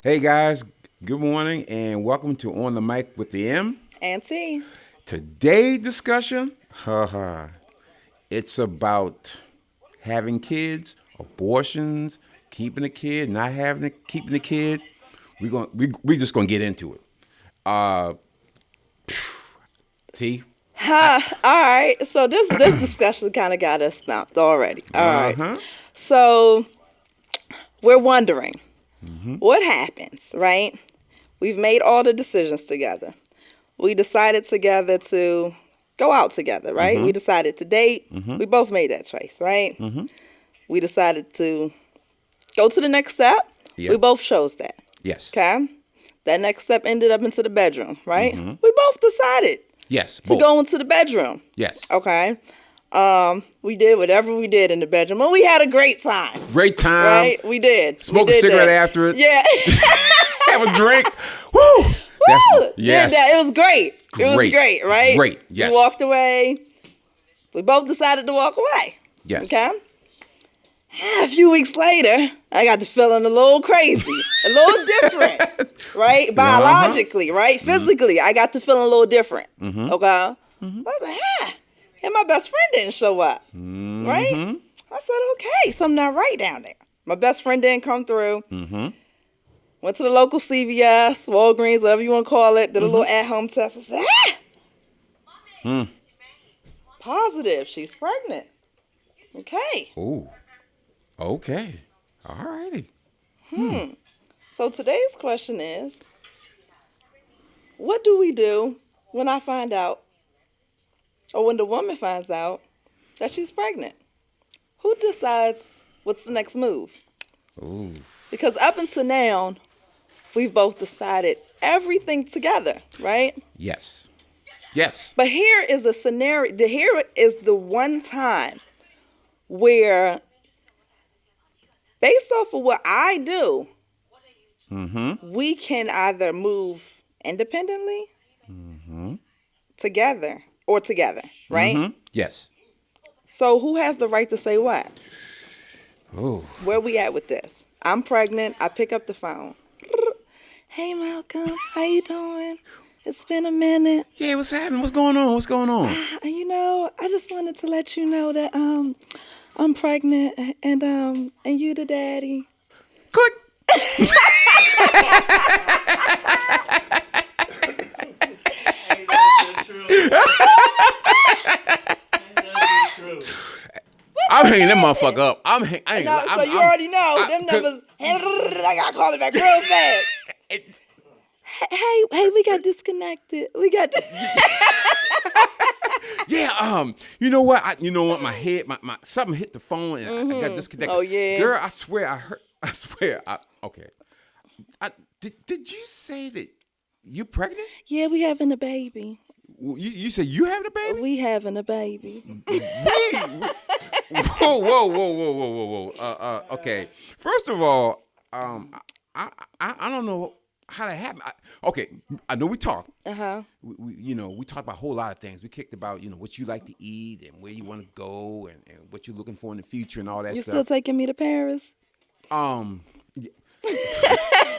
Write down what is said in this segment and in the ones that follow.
Hey guys, good morning and welcome to On the Mic with the M. Auntie. Today discussion, haha, it's about having kids, abortions, keeping a kid, not having it, keeping the kid. We just gonna get into it. Uh, T. All right. So this discussion kind of got us stumped already. All Uh right. huh. So we're wondering what happens, right? We've made all the decisions together. We decided together to go out together, right? We decided to date. We both made that choice, right? We decided to go to the next step. We Yep. both chose that. Yes. Okay. That next step ended up into the bedroom, right? We both decided Yes. to Both. go into the bedroom. Yes. Okay. We did whatever we did in the bedroom, and we had a great time. Great time. Right? We did. Smoke We a did cigarette that. after it. Yeah. Have a drink. Woo. Woo! Yes. Did that. It was great. It was Great. great, right? Great. Yes. We walked away. We both decided to walk away. Yes. Okay. A few weeks later, I got to feeling a little crazy, a little different, right? Biologically, right? Physically, I got to feeling a little different. Okay. I was like, and my best friend didn't show up, right? I said, okay, something not right down there. My best friend didn't come through. Went to the local CVS, Walgreens, whatever you want to call it, did a little at-home test. I said, positive, she's pregnant. Okay. Ooh. Okay. All righty. So today's question is, what do we do when I find out, or when the woman finds out that she's pregnant? Who decides what's the next move? Ooh. Because up until now, we've both decided everything together, right? Yes. Yes. But here is a scenario, here is the one time where, based off of what I do, we can either move independently, together, or together, right? Yes. So who has the right to say what? Ooh. Where we at with this? I'm pregnant. I pick up the phone. Hey, Malcolm. How you doing? It's been a minute. Yeah, what's happening? What's going on? What's going on? I just wanted to let you know that I'm pregnant and you the daddy. Click. I'm hanging that motherfucker up. I ain't. No, so you already know them numbers. I gotta call it back real fast. Hey, we got disconnected. We got. Yeah. You know what? My head, my something hit the phone and I got disconnected. Oh, yeah. Girl, I swear I heard. I swear. Okay. Did you say that you pregnant? Yeah, we having a baby. You said you having a baby? We having a baby. Whoa. Okay. First of all, I don't know how that happened. I know we talked. We talked about a whole lot of things. We kicked about, what you like to eat and where you want to go and what you're looking for in the future and all that You stuff. still taking me to Paris? Yeah.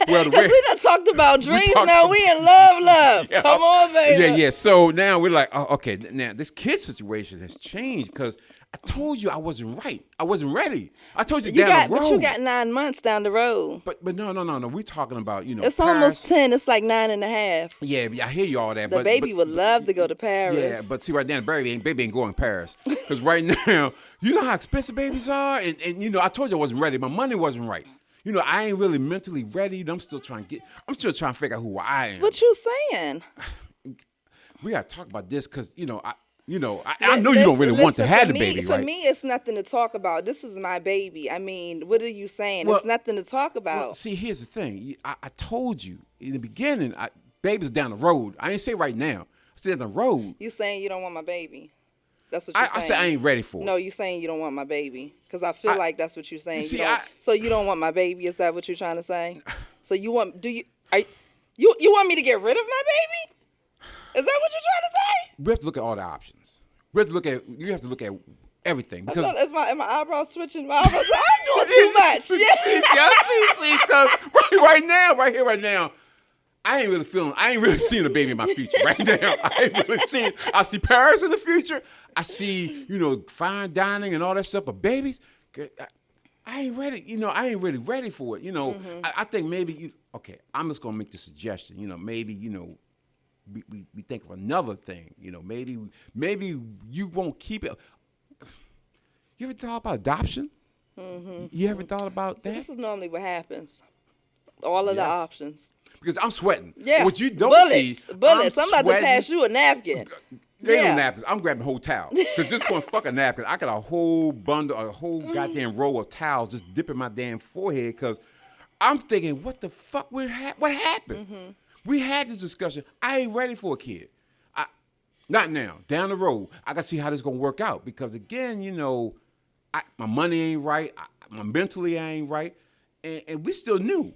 Well, Because we done talked about dreams now. We in love. Yeah. Come on, baby. Yeah. So now we're like, okay. Now this kid situation has changed because I told you I wasn't right. I wasn't ready. I told you down the road. But you got 9 months down the road. But no. We're talking about It's Paris. almost 10. It's like 9.5. Yeah, I hear you all that. The but baby would love to go to Paris. Yeah, but see right now, baby ain't going to Paris because right now, you know how expensive babies are, and I told you I wasn't ready. My money wasn't right. I ain't really mentally ready. I'm still trying to figure out who I am. What you saying? We gotta talk about this because I know you don't really want to have the baby, for right? For me, it's nothing to talk about. This is my baby. I mean, what are you saying? Well, it's nothing to talk about. Well, see, here's the thing. I told you in the beginning, baby's down the road. I ain't say right now. I said down the road. You saying you don't want my baby? That's what you're saying. I said I ain't ready for it. No, you saying you don't want my baby because I feel like that's what you're saying. See, so you don't want my baby? Is that what you're trying to say? So you want? You want me to get rid of my baby? Is that what you're trying to say? We have to look at all the options. You have to look at everything. I Because thought that's my eyebrows switching. My eyebrows, I'm doing too much. see, because right now, right here, right now, I ain't really seeing a baby in my future right now. I ain't really seeing. I see Paris in the future. I see, fine dining and all that stuff. But babies, I ain't ready. I ain't really ready for it. I think maybe okay. I'm just gonna make the suggestion. Maybe we think of another thing. Maybe you won't keep it. You ever thought about adoption? You ever thought about that? So this is normally what happens. All of the options. Because I'm sweating. Yeah. What you don't bullets, see, bullets. I'm about to pass you a napkin. There ain't no napkins. I'm grabbing a whole towel. Because this point, fuck a napkin. I got a whole bundle, a whole goddamn roll of towels just dipping my damn forehead because I'm thinking, what the fuck? What happened? We had this discussion. I ain't ready for a kid. Not now. Down the road, I got to see how this going to work out. Because again, my money ain't right. My mentally I ain't right. And we still new.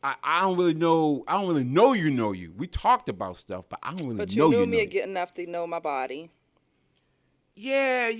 I don't really know. I don't really know you. We talked about stuff, but I don't really know you. But you knew me good enough to know my body. Yeah,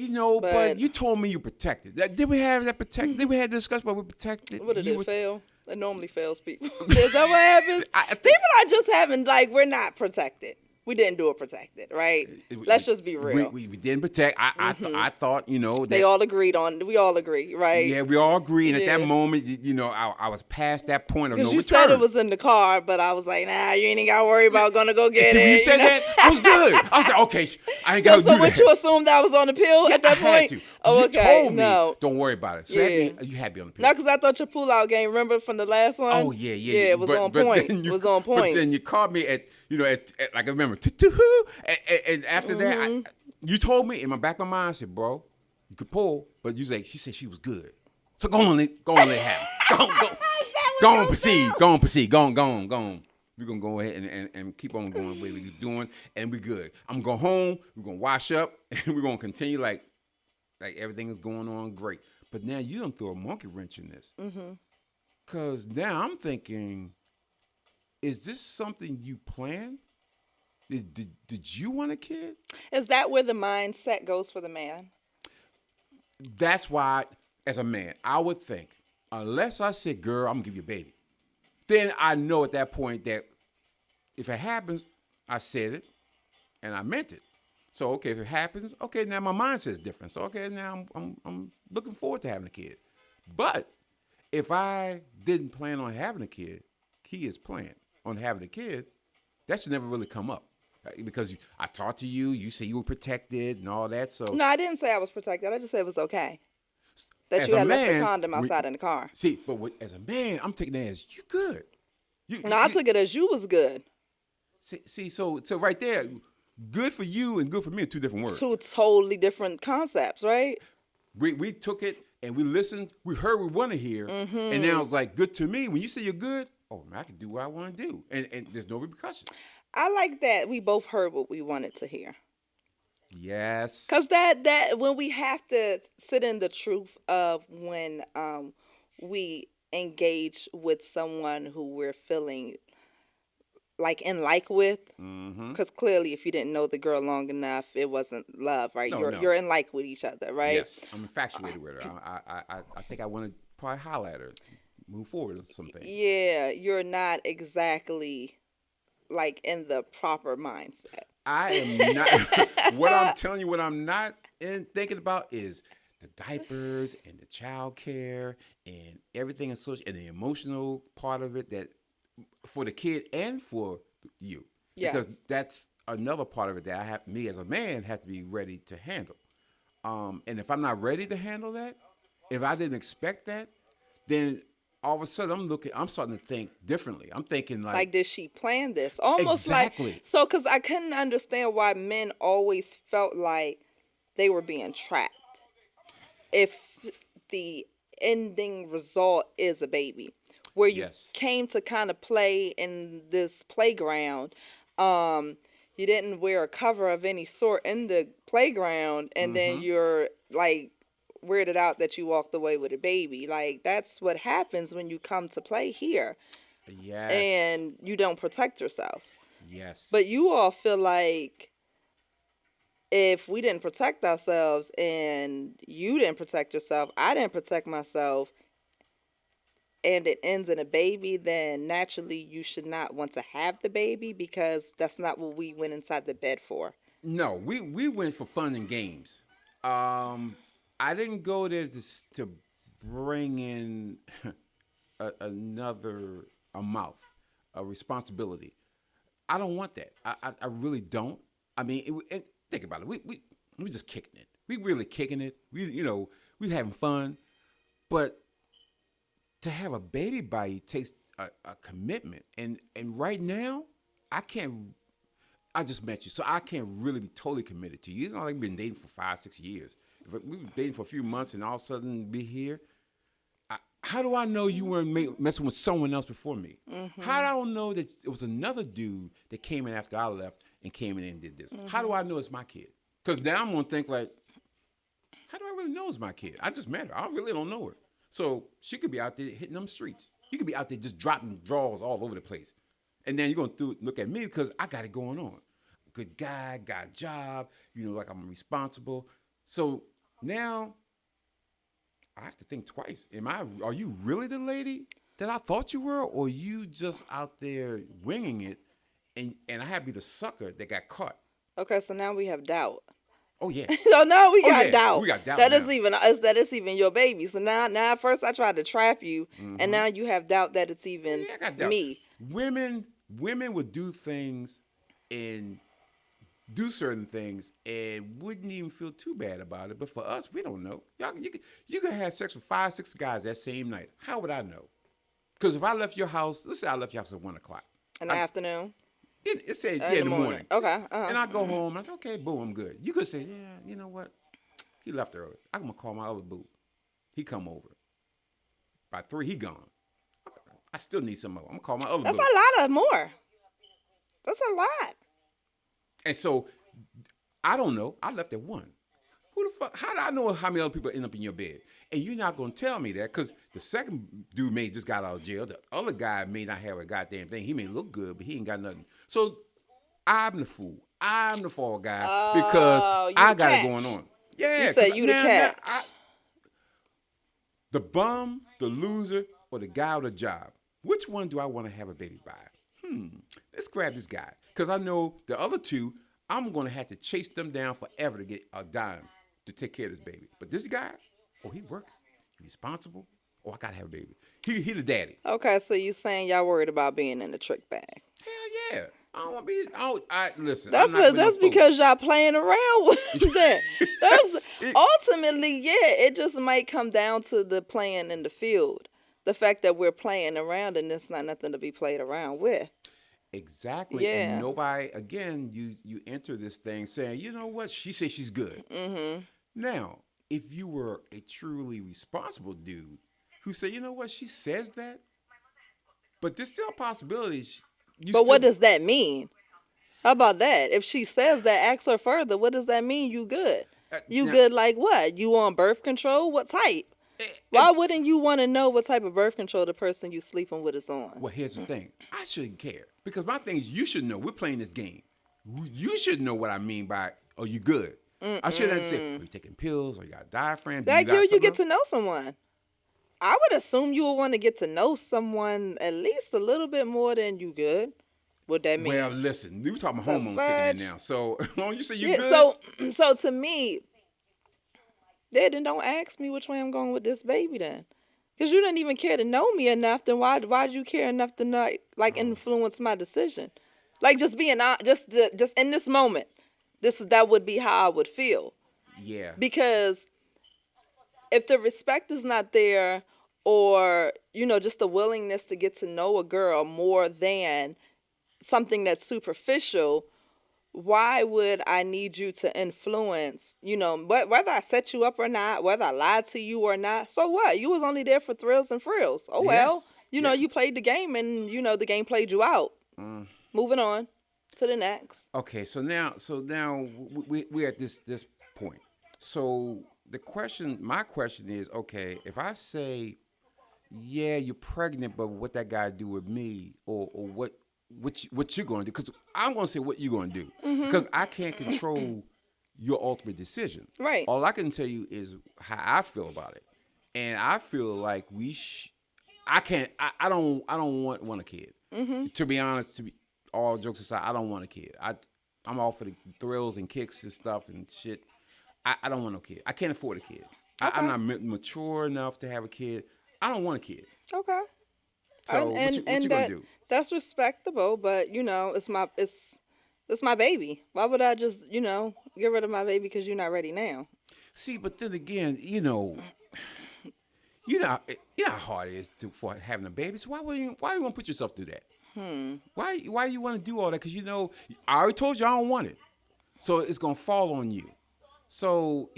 but you told me you protected. Did we have that protect? Did we have discussion about we protected? What did it fail? It normally fails people. Is that what happens? People are just having we're not protected. We didn't do it protected, right? Let's just be real. We didn't protect. I thought, that they all agreed on. We all agree, right? Yeah, we all agree. And at that moment, I was past that point of no return. Because you said it was in the car, but I was like, nah, you ain't got to worry about going to go get it. When you said that, I was good. I was like, okay, I ain't got to do that. So what you assumed I was on the pill at that point? I had to. Oh, okay. You told me, don't worry about it. So you had me on the pill. No, because I thought your pull-out game, remember from the last one? Oh, yeah. Yeah, it was on point. It was on point. But then you called me at like I remember, and after that, you told me in my back of my mind, I said, bro, you could pull, but she said she was good. So go on, let it happen. Go on, proceed. Go on. We're going to go ahead and keep on going the way we're doing, and we're good. I'm going to go home, we're going to wash up, and we're going to continue like everything is going on great. But now you done throw a monkey wrench in this. Because now I'm thinking, is this something you planned? Did you want a kid? Is that where the mindset goes for the man? That's why, as a man, I would think, unless I said, girl, I'm going to give you a baby, then I know at that point that if it happens, I said it and I meant it. So, okay, if it happens, okay, now my mindset is different. So, okay, now I'm looking forward to having a kid. But if I didn't plan on having a kid, kids plan on having a kid, that should never really come up. Because I talked to you, you say you were protected and all that. So no, I didn't say I was protected. I just said it was okay. That you had left the condom outside in the car. See, but as a man, I'm taking that as you good. I took it as you was good. See, so right there, good for you and good for me are two different words. Two totally different concepts, right? We took it and we listened. We heard what we want to hear, and now it's like good to me. When you say you're good, oh man, I can do what I want to do, and there's no repercussions. I like that we both heard what we wanted to hear. Yes. Because that when we have to sit in the truth of when we engage with someone who we're feeling like with, because clearly if you didn't know the girl long enough, it wasn't love, right? You're in like with each other, right? Yes, I'm infatuated with her. I think I want to probably holler at her, move forward with something. Yeah, you're not exactly in the proper mindset. I am not. What I'm telling you, what I'm not thinking about is the diapers and the child care and everything associated, and the emotional part of it that for the kid and for you. Yes. Because that's another part of it that me as a man has to be ready to handle. And if I'm not ready to handle that, if I didn't expect that, then all of a sudden I'm starting to think differently. I'm thinking like did she plan this? Almost exactly. So because I couldn't understand why men always felt like they were being trapped if the ending result is a baby, where you came to kind of play in this playground. You didn't wear a cover of any sort in the playground, and then you're weirded out that you walked away with a baby. That's what happens when you come to play here. Yes. And you don't protect yourself. Yes. But you all feel like if we didn't protect ourselves and you didn't protect yourself, I didn't protect myself, and it ends in a baby, then naturally you should not want to have the baby because that's not what we went inside the bed for. No, we went for fun and games. I didn't go there to bring in another a mouth, a responsibility. I don't want that. I really don't. I mean, think about it. We just kicking it. We really kicking it. We having fun, but to have a baby by you takes a commitment. And right now, I can't. I just met you, so I can't really be totally committed to you. It's not like we've been dating for 5-6 years. If we've been dating for a few months and all of a sudden be here, how do I know you weren't messing with someone else before me? Mm-hmm. How do I know that it was another dude that came in after I left and came in and did this? Mm-hmm. How do I know it's my kid? Because now I'm going to think like, how do I really know it's my kid? I just met her. I really don't know her. So she could be out there hitting them streets. You could be out there just dropping draws all over the place. And then you're going to look at me because I got it going on. Good guy, got a job, like I'm responsible. So now I have to think twice. Are you really the lady that I thought you were, or you just out there winging it and I have to be the sucker that got caught? Okay, so now we have doubt. Oh yeah. So now we got doubt. We got doubt. That it's even your baby. So now at first I tried to trap you, mm-hmm. and now you have doubt that it's even I got doubt. Me. Women would do things and do certain things and wouldn't even feel too bad about it. But for us, we don't know. You could have sex with 5-6 guys that same night. How would I know? Because if I left your house, let's say I left your house at 1:00 in the afternoon. It said in the morning. Okay. And I go home. I say, okay, boom, I'm good. You could say, yeah, you know what? He left early. I'm gonna call my other boo. He come over. By 3, he gone. I still need some more. I'm gonna call my other boo. That's a lot of more. That's a lot. And so I don't know. I left at 1. Who the fuck? How do I know how many other people end up in your bed? And you're not gonna tell me that because the second dude may just got out of jail. The other guy may not have a goddamn thing. He may look good, but he ain't got nothing. So I'm the fool. I'm the fall guy because I got it going on. Yeah. You say you the catch. The bum, the loser, or the guy with a job. Which one do I want to have a baby by? Let's grab this guy. Because I know the other two, I'm going to have to chase them down forever to get a dime to take care of this baby. But this guy, he works. He's responsible. I got to have a baby. He the daddy. Okay, so you saying y'all worried about being in the trick bag. Hell yeah. I don't want to be, listen. That's because y'all playing around with that. Ultimately, it just might come down to the playing in the field. The fact that we're playing around and it's not nothing to be played around with. Exactly. Yeah. And nobody, again, you enter this thing saying, you know what? She says she's good. Mm-hmm. Now, if you were a truly responsible dude who said, you know what? She says that, but there's still a possibility. What does that mean? How about that? If she says that, ask her further. What does that mean? You good? Good like what? You on birth control? What type? Why wouldn't you want to know what type of birth control the person you sleeping with is on? Well, here's the thing. I shouldn't care. Because my thing is, you should know. We're playing this game. You should know what I mean by, are you good? I shouldn't have said, are you taking pills? Or you got a diaphragm? You get to know someone. I would assume you would want to get to know someone at least a little bit more than you good. What that mean? Well, listen. We were talking about hormones kicking in now. So, when you say you good. So to me, then don't ask me which way I'm going with this baby then. Because you didn't even care to know me enough, then why did you care enough to not influence my decision? Like just being just in this moment, that would be how I would feel. Yeah. Because if the respect is not there, or just the willingness to get to know a girl more than something that's superficial, why would I need you to influence, whether I set you up or not, whether I lied to you or not? So what? You was only there for thrills and frills. Oh, well, you played the game and, the game played you out. Moving on to the next. Okay, so now we're at this point. So my question is, okay, if I say, yeah, you're pregnant, but what that guy do with me, or what you're going to do? Because I'm going to say what you're going to do. Mm-hmm. Because I can't control your ultimate decision. Right. All I can tell you is how I feel about it, and I feel like I can't. I don't. I don't want a kid. Mm-hmm. To be honest, all jokes aside, I don't want a kid. I'm all for the thrills and kicks and stuff and shit. I don't want no kid. I can't afford a kid. Okay. I'm not mature enough to have a kid. I don't want a kid. Okay. So what you gonna do? That's respectable, but it's my baby. Why would I just get rid of my baby because you're not ready now? See, but then again, you know how hard it is for having a baby. So why you want to put yourself through that? Why you want to do all that? Because I already told you I don't want it, so it's gonna fall on you. So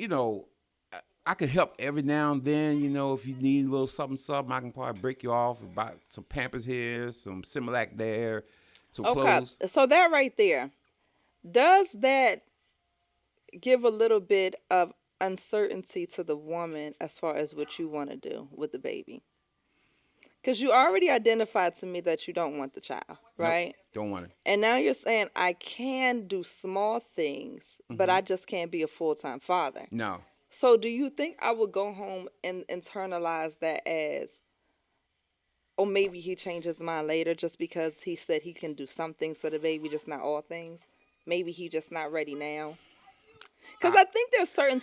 I could help every now and then. If you need a little something, I can probably break you off about some Pampers here, some Similac there, some clothes. So that right there, does that give a little bit of uncertainty to the woman as far as what you want to do with the baby? Because you already identified to me that you don't want the child, right? Nope, don't want it. And now you're saying I can do small things, but I just can't be a full-time father. No. So do you think I would go home and internalize that as, or maybe he changed his mind later just because he said he can do some things for the baby, just not all things? Maybe he just not ready now. Because I think there's certain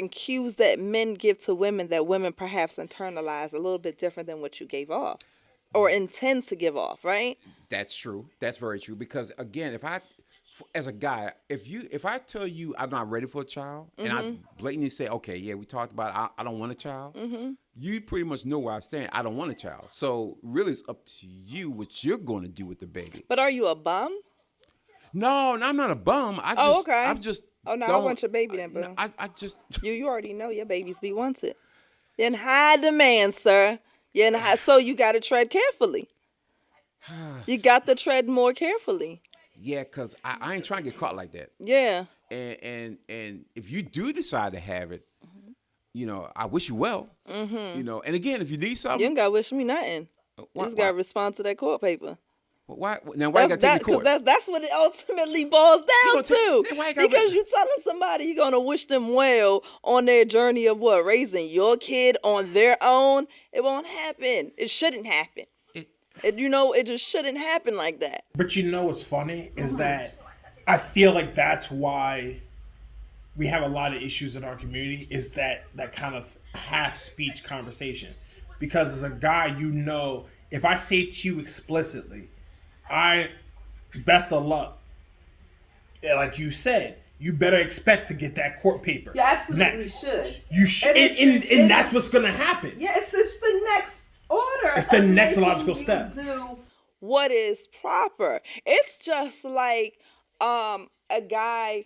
cues that men give to women that women perhaps internalize a little bit different than what you gave off or intend to give off, right? That's true. That's very true. Because again, as a guy, if I tell you I'm not ready for a child, and I blatantly say, okay, yeah, we talked about it, I don't want a child, you pretty much know where I stand. I don't want a child. So really, it's up to you what you're going to do with the baby. But are you a bum? No, I'm not a bum. Okay. I'm just. Oh no, I want your baby then, boo. I just. You already know your babies be wanted. Then high demand, sir. So you got to tread carefully. You got to tread more carefully. Yeah, because I ain't trying to get caught like that. Yeah. And if you do decide to have it, I wish you well. And again, if you need something, you ain't got to wish me nothing. You just got to respond to that court paper. Why you got to take the court? That's what it ultimately boils down to. Because you're telling somebody you're going to wish them well on their journey of raising your kid on their own. It won't happen. It shouldn't happen. It just shouldn't happen like that. But what's funny is that I feel like that's why we have a lot of issues in our community, is that kind of half-speech conversation. Because as a guy, if I say to you explicitly, best of luck, like you said, you better expect to get that court paper. You absolutely next. should. You should, and that's what's going to happen. Yeah, it's the next order. It's the next logical step. Do what is proper. It's just like a guy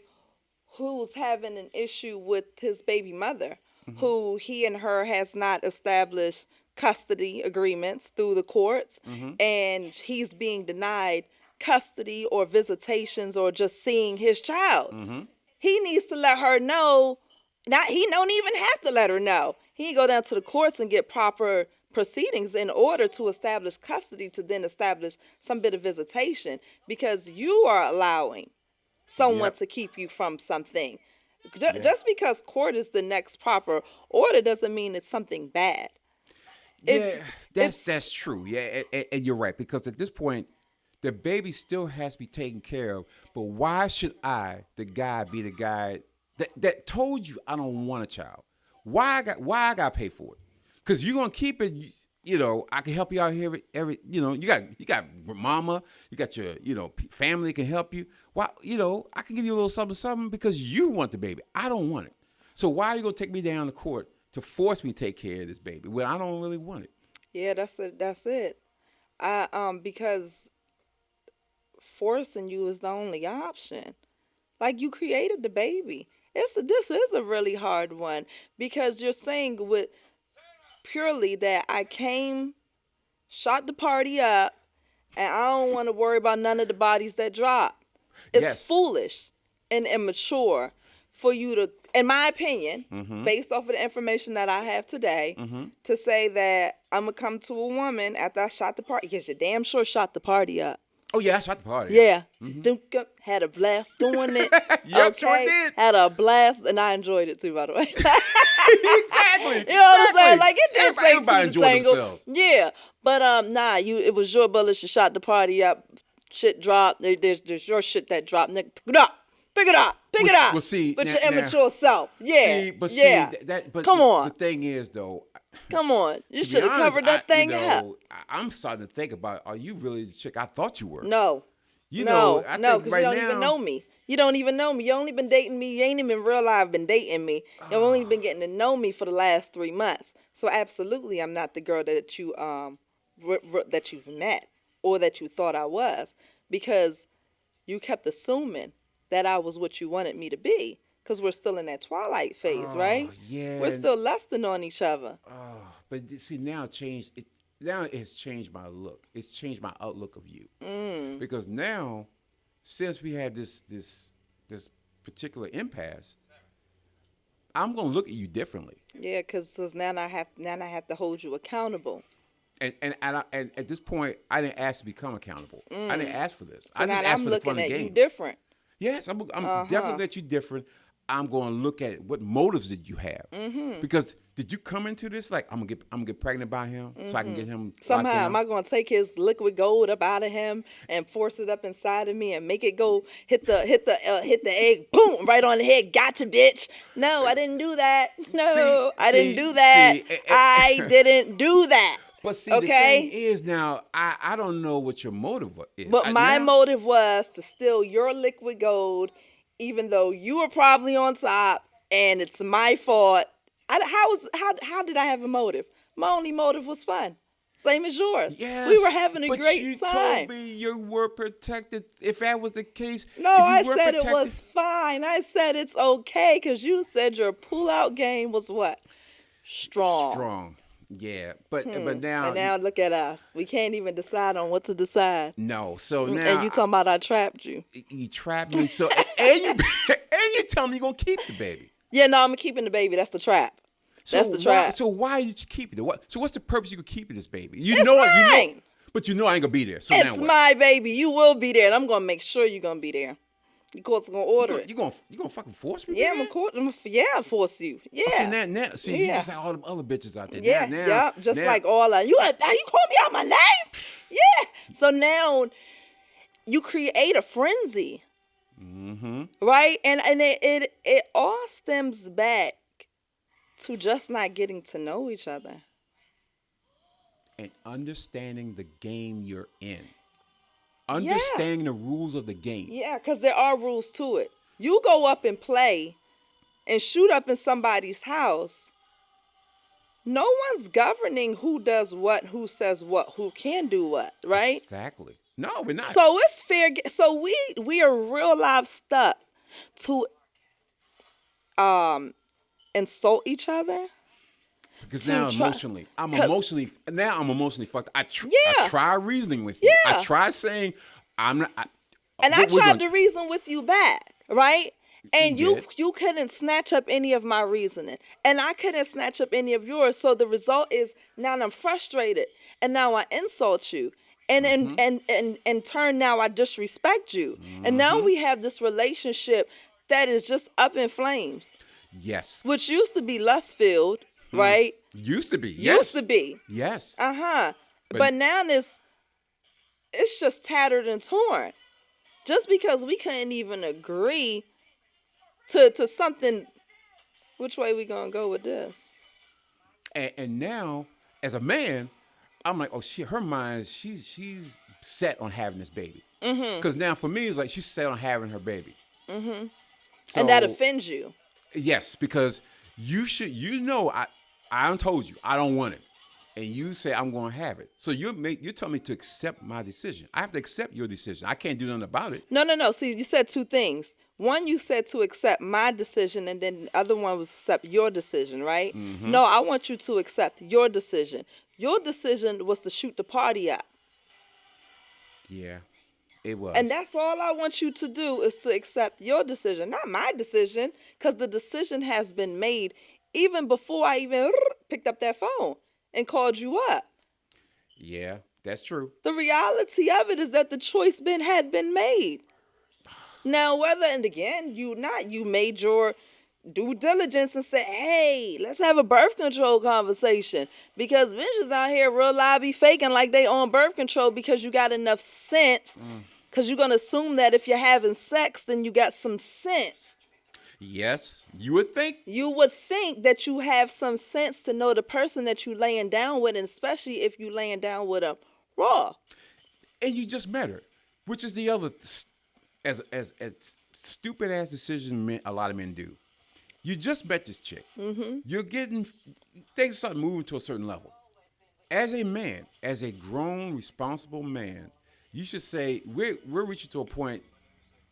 who's having an issue with his baby mother, who he and her has not established custody agreements through the courts, and he's being denied custody or visitations or just seeing his child. He needs to let her know. He don't even have to let her know. He go down to the courts and get proper proceedings in order to establish custody, to then establish some bit of visitation, because you are allowing someone to keep you from something. Just because court is the next proper order doesn't mean it's something bad. That's true. Yeah, and you're right, because at this point, the baby still has to be taken care of. But why should I, the guy, be the guy that told you I don't want a child? Why I got to pay for it? Because you're gonna keep it. I can help you out here. You got mama, you got your family can help you. Why I can give you a little something because you want the baby. I don't want it. So why are you gonna take me down to court to force me to take care of this baby when I don't really want it? Yeah, that's it. Because forcing you is the only option. Like, you created the baby. This is a really hard one, because you're saying with purely that I came, shot the party up, and I don't want to worry about none of the bodies that drop. It's foolish and immature for you to, in my opinion, based off of the information that I have today, to say that I'm going to come to a woman after I shot the party, because you damn sure shot the party up. Oh yeah, I shot the party. Yeah. Had a blast doing it. Yep, sure did. Had a blast, and I enjoyed it too, by the way. Exactly. You know what I'm saying? Like it did take Everybody to the enjoyed tangle. themselves. Yeah. But it was your bullets. You shot the party up. Shit dropped. There's your shit that dropped. Nigga, pick it up. Pick it up. Pick it up. Well, see, with now, your immature self. Yeah. See, but yeah. see, but come on. The thing is, though, Come on. You to be should have honest, covered that thing up. I'm starting to think about: are you really the chick I thought you were? No. You no, know, I no, think because right you don't now, even know me. You don't even know me. You only been dating me. You ain't even real life been dating me. You've only been getting to know me for the last 3 months. So absolutely, I'm not the girl that you that you've met or that you thought I was, because you kept assuming that I was what you wanted me to be. Because we're still in that twilight phase, right? Yeah. We're still lusting on each other. But see, now it changed. Now it's changed my look. It's changed my outlook of you. Because now, since we had this particular impasse, I'm gonna look at you differently. Yeah, because now I have to hold you accountable. And at this point, I didn't ask to become accountable. I didn't ask for this. So I just now asked I'm for the fun looking and at game. you different. Yes, I'm definitely at you different. I'm going to look at what motives did you have, because did you come into this like I'm gonna get pregnant by him so I can get him Somehow, locked am I going to take his liquid gold up out of him and force it up inside of me and make it go hit the egg, boom, right on the head? Gotcha, bitch. No, I didn't do that. No, I didn't do that. I didn't do that. But see, okay? The thing is now, I don't know what your motive is. But my motive was to steal your liquid gold, even though you were probably on top, and it's my fault. How did I have a motive? My only motive was fun. Same as yours. Yes, we were having a but great you time. told me you were protected. If that was the case, No, I said it was fine. I said it's okay because you said your pull-out game was what? Strong. Yeah, but now... And now look at us. We can't even decide on what to decide. No, so now... And you talking about I trapped you. You trapped me, so... and you tell me you're going to keep the baby. Yeah, no, I'm keeping the baby. That's the trap. That's the trap. So why did you keep it? So what's the purpose you could keep this baby? It's mine. But you know I ain't going to be there, so it's now what? my baby. You will be there, and I'm going to make sure you're going to be there. The court's gonna order it. You gonna fucking force me? Yeah, I'm force you. Yeah. Oh, see, you just like all them other bitches out there. Yeah, now, just like all of you. You call me out my name? Yeah. So now you create a frenzy, right? And it all stems back to just not getting to know each other and understanding the game you're in. Understanding the rules of the game. Yeah, because there are rules to it. You go up and play and shoot up in somebody's house. No one's governing who does what, who says what, who can do what, right? Exactly. No, we're not. So it's fair. So we are real life stuck to insult each other. Because now I'm emotionally fucked. I try reasoning with you. Yeah. I try saying I'm not. And I tried to reason with you back, right? And you couldn't snatch up any of my reasoning, and I couldn't snatch up any of yours. So the result is now I'm frustrated, and now I insult you, and in turn now I disrespect you, and now we have this relationship that is just up in flames. Yes. Which used to be lust filled. Right? Used to be. Yes. Used to be. Yes. But now it's just tattered and torn. Just because we couldn't even agree to something. Which way we gonna go with this? And now, as a man, I'm like, oh shit, her mind, she's set on having this baby. Because now for me, it's like she's set on having her baby. So, and that offends you. Yes, because I told you I don't want it, and you say I'm going to have it. So you tell me to accept my decision. I have to accept your decision. I can't do nothing about it. No. See, you said two things. One, you said to accept my decision, and then the other one was accept your decision, right? No, I want you to accept your decision. Your decision was to shoot the party up. Yeah, it was. And that's all I want you to do is to accept your decision, not my decision, because the decision has been made even before I even picked up that phone and called you up. Yeah, That's true. The reality of it is that the choice had been made. Now, whether, and again, you made your due diligence and said, hey, let's have a birth control conversation. Because bitches out here real live be faking like they on birth control because you got enough sense. Because you're going to assume that if you're having sex, then you got some sense. Yes, you would think. You would think that you have some sense to know the person that you laying down with, and especially if you laying down with them raw. And you just met her, which is the other, as stupid ass decision a lot of men do. You just met this chick. Mm-hmm. You're getting, things start moving to a certain level. As a man, as a grown, responsible man, you should say, we're reaching to a point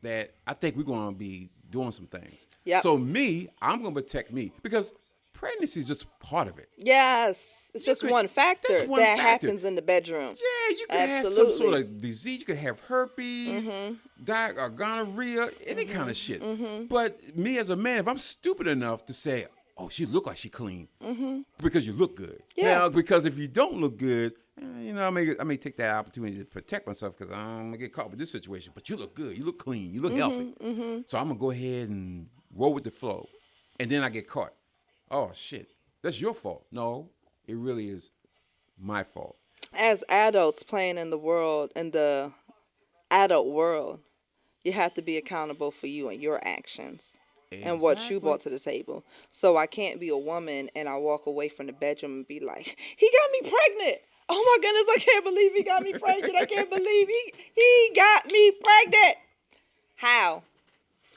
that I think we're going to be doing some things. Yep. So I'm going to protect me because pregnancy is just part of it. Yes. It's just one factor that happens in the bedroom. Yeah, you could have some sort of disease. You could have herpes, gonorrhea, any kind of shit. Mm-hmm. But me as a man, if I'm stupid enough to say, oh, she look like she clean because you look good. Yeah. Now, because if you don't look good, I may take that opportunity to protect myself because I'm going to get caught with this situation. But you look good. You look clean. You look healthy. Mm-hmm. So I'm going to go ahead and roll with the flow. And then I get caught. Oh, shit. That's your fault. No, it really is my fault. As adults playing in the adult world, you have to be accountable for you and your actions. Exactly. And what you brought to the table. So I can't be a woman and I walk away from the bedroom and be like, he got me pregnant. Oh my goodness, I can't believe he got me pregnant. I can't believe he got me pregnant. How?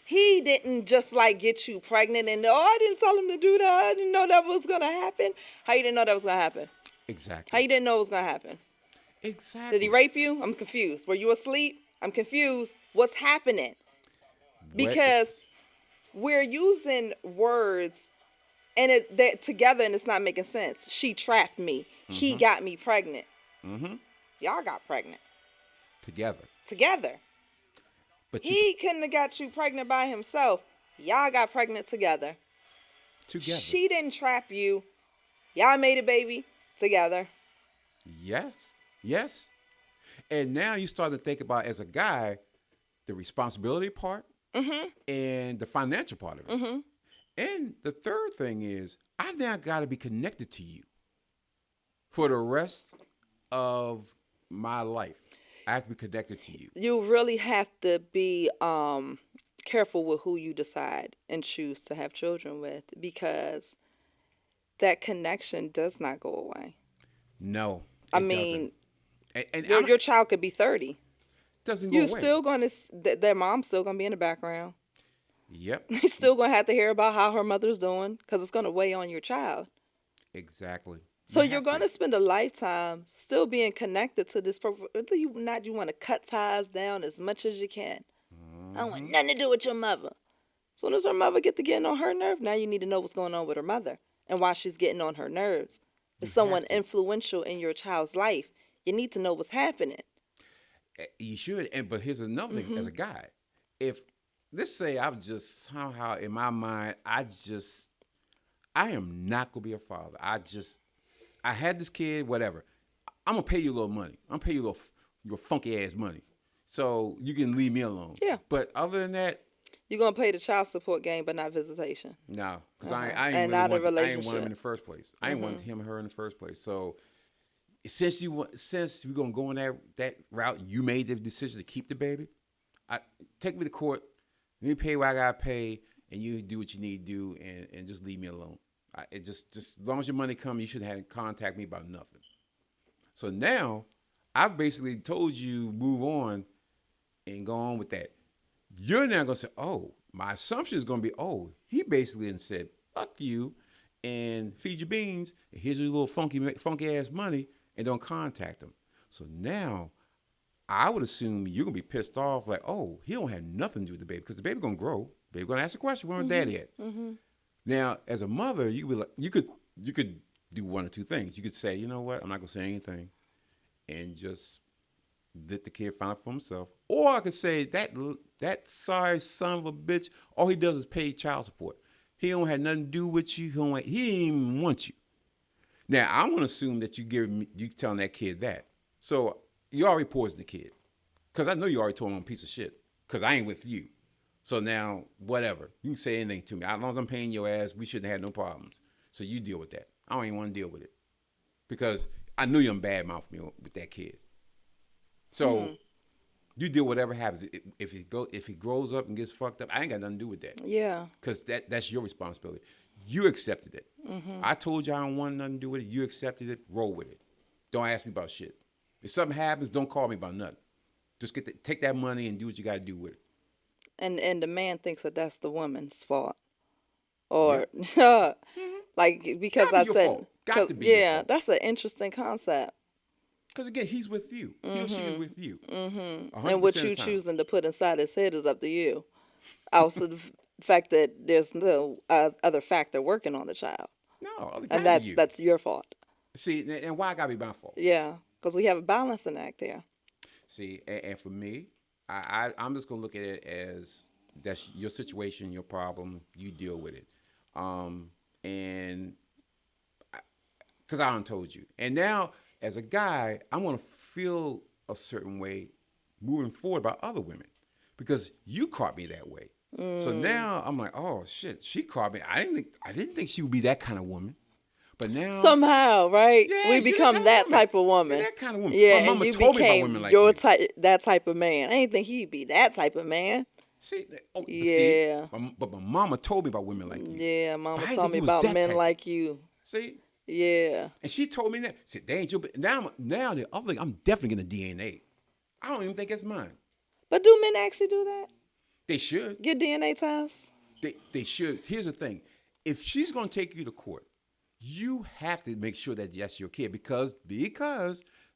He didn't just get you pregnant and I didn't tell him to do that. I didn't know that was going to happen. How you didn't know that was going to happen? Exactly. How you didn't know it was going to happen? Exactly. Did he rape you? I'm confused. Were you asleep? I'm confused. What's happening? Because we're using words and they're together and it's not making sense. She trapped me. Mm-hmm. He got me pregnant. Mm-hmm. Y'all got pregnant. Together. But he couldn't have got you pregnant by himself. Y'all got pregnant together. She didn't trap you. Y'all made a baby together. Yes. And now you start to think about, as a guy, the responsibility part and the financial part of it. Mm-hmm. And the third thing is, I now got to be connected to you for the rest of my life. I have to be connected to you. You really have to be careful with who you decide and choose to have children with, because that connection does not go away. No, I mean, your child could be 30. Doesn't go away. You're still going to, their mom's still going to be in the background. Yep. You're still going to have to hear about how her mother's doing because it's going to weigh on your child. Exactly. So you're going to spend a lifetime still being connected to this person. You want to cut ties down as much as you can. I don't want nothing to do with your mother. As soon as her mother getting on her nerve, now you need to know what's going on with her mother and why she's getting on her nerves. It's someone influential in your child's life. You need to know what's happening. You should. But here's another thing as a guy. If, let's say I'm just somehow in my mind, I am not going to be a father. I had this kid, whatever. I'm going to pay you a little money. I'm going to pay you your funky ass money. So you can leave me alone. Yeah. But other than that. You're going to play the child support game, but not visitation. No. Because I ain't want him in the first place. I ain't want him or her in the first place. So since we're going to go in that route, you made the decision to keep the baby, take me to court, let me pay what I got to pay, and you do what you need to do and just leave me alone. Just as long as your money comes, you shouldn't have to contact me about nothing. So now, I've basically told you move on and go on with that. You're now going to say, oh, my assumption is going to be, oh, he basically said, fuck you, and feed your beans, and here's your little funky ass money, and don't contact him. So now, I would assume you're going to be pissed off, like, oh, he don't have nothing to do with the baby, because the baby going to grow. The baby going to ask a question, where my daddy at? Mm-hmm. Now, as a mother, you could do one or two things. You could say, you know what, I'm not going to say anything, and just let the kid find out for himself. Or I could say, that sorry son of a bitch, all he does is pay child support. He don't have nothing to do with you. He didn't even want you. Now, I'm going to assume that you telling that kid that. So you already poisoned the kid. Because I know you already told him I'm a piece of shit. Because I ain't with you. So now, whatever. You can say anything to me. As long as I'm paying your ass, we shouldn't have no problems. So you deal with that. I don't even want to deal with it. Because I knew you badmouthed me with that kid. So you deal whatever happens. If he grows up and gets fucked up, I ain't got nothing to do with that. Yeah. Because that's your responsibility. You accepted it. I told you I don't want nothing to do with it. You accepted it. Roll with it. Don't ask me about shit. If something happens, don't call me about nothing. Just take that money and do what you got to do with it. And the man thinks that that's the woman's fault, or like because Gotta I be your said, fault. Got to be your fault. that's an interesting concept. Because again, he's with you. He or she is with you. And what you choosing to put inside his head is up to you. Also, the fact that there's no other factor working on the child, No, and that's your fault. See, and why I gotta be my fault? Yeah, because we have a balancing act there. See, and for me, I'm just gonna look at it as that's your situation, your problem. You deal with it, and because I done told you. And now, as a guy, I'm gonna feel a certain way moving forward about other women because you caught me that way. So now I'm like, oh shit, she caught me. I didn't think she would be that kind of woman. But now somehow, right? Yeah, We become that type of woman. You're that kind of woman. Yeah, my mama and you told me about became women like your you. that type of man. I didn't think he'd be that type of man. See, Yeah. but my mama told me about women like you. Yeah, mama But I didn't told think me he was about that men type. like you. See, Yeah. and she told me that. See, they ain't your. Now the other thing, I'm definitely gonna DNA. I don't even think it's mine. But do men actually do that? They should. Get DNA tests? They should. Here's the thing: if she's gonna take you to court, you have to make sure that that's your kid because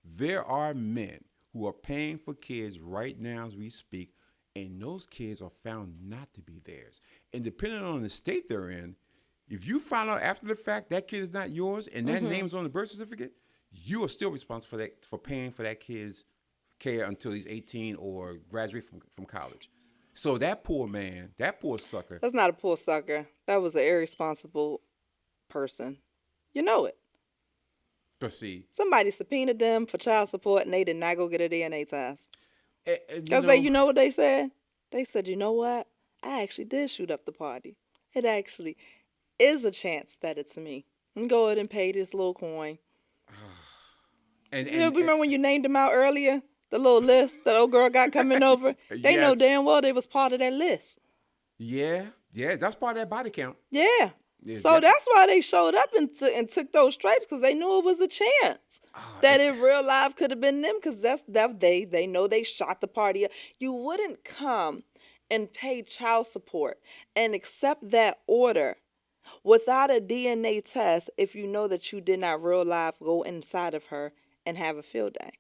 there are men who are paying for kids right now as we speak, and those kids are found not to be theirs. And depending on the state they're in, if you find out after the fact that kid is not yours and that name's on the birth certificate, you are still responsible for paying for that kid's care until he's 18 or graduate from college. So that poor man, that poor sucker. That's not a poor sucker. That was an irresponsible person. You know it. But see, Somebody subpoenaed them for child support and they did not go get a DNA test. Because you know what they said? They said, you know what? I actually did shoot up the party. It actually is a chance that it's me. And go ahead and pay this little coin. Remember when you named them out earlier? The little list that old girl got coming over? They know damn well they was part of that list. Yeah, that's part of that body count. Yeah. So that's why they showed up and took those stripes because they knew it was a chance that in real life could have been them because they know they shot the party up. You wouldn't come and pay child support and accept that order without a DNA test if you know that you did not real life go inside of her and have a field day.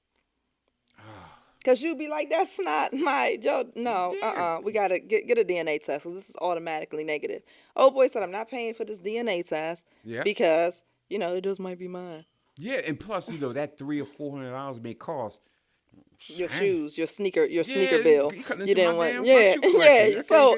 Because you'd be like, that's not my, we got to get a DNA test because this is automatically negative. Oh, boy said, I'm not paying for this DNA test because, it just might be mine. Yeah, and plus, that $300 or $400 may cost. Your shoes, your sneaker bill. You didn't want, So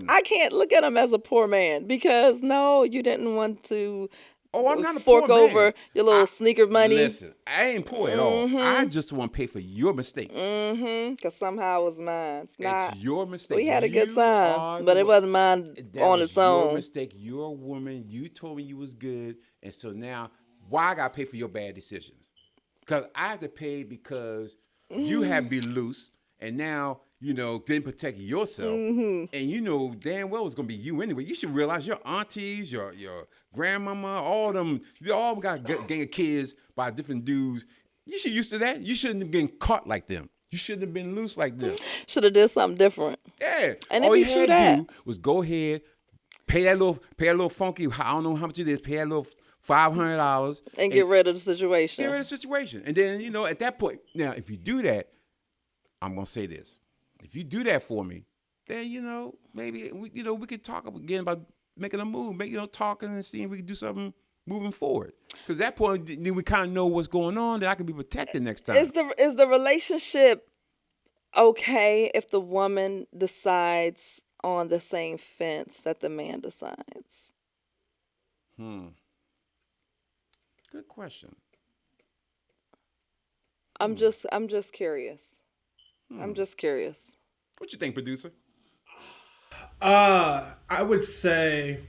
I can't look at him as a poor man because, no, you didn't want to. Oh, I'm not a fork poor over man. your little sneaker money. Listen, I ain't poor at all. I just want to pay for your mistake. Because somehow it was mine. It's your mistake. We had a good time, but it wasn't mine on its own. Your mistake. You're a woman. You told me you was good, and so now why I got to pay for your bad decisions? Because I have to pay because you have been loose, and now didn't protect yourself, and damn well it's gonna be you anyway. You should realize your aunties, your grandmama, all them, they all got gang of kids by different dudes. You should used to that. You shouldn't have been caught like them. You shouldn't have been loose like them. Should have did something different. Yeah, and all you had to do was go ahead, pay that little funky. I don't know how much it is. Pay that little $500 and get rid of the situation. Get rid of the situation, and then at that point, now if you do that, I'm gonna say this. If you do that for me, then maybe we could talk again about making a move, talking and seeing if we can do something moving forward. Because at that point, then we kind of know what's going on, that I can be protected next time. Is the relationship okay if the woman decides on the same fence that the man decides? Good question. I'm just curious. I'm just curious. What you think, producer? I would say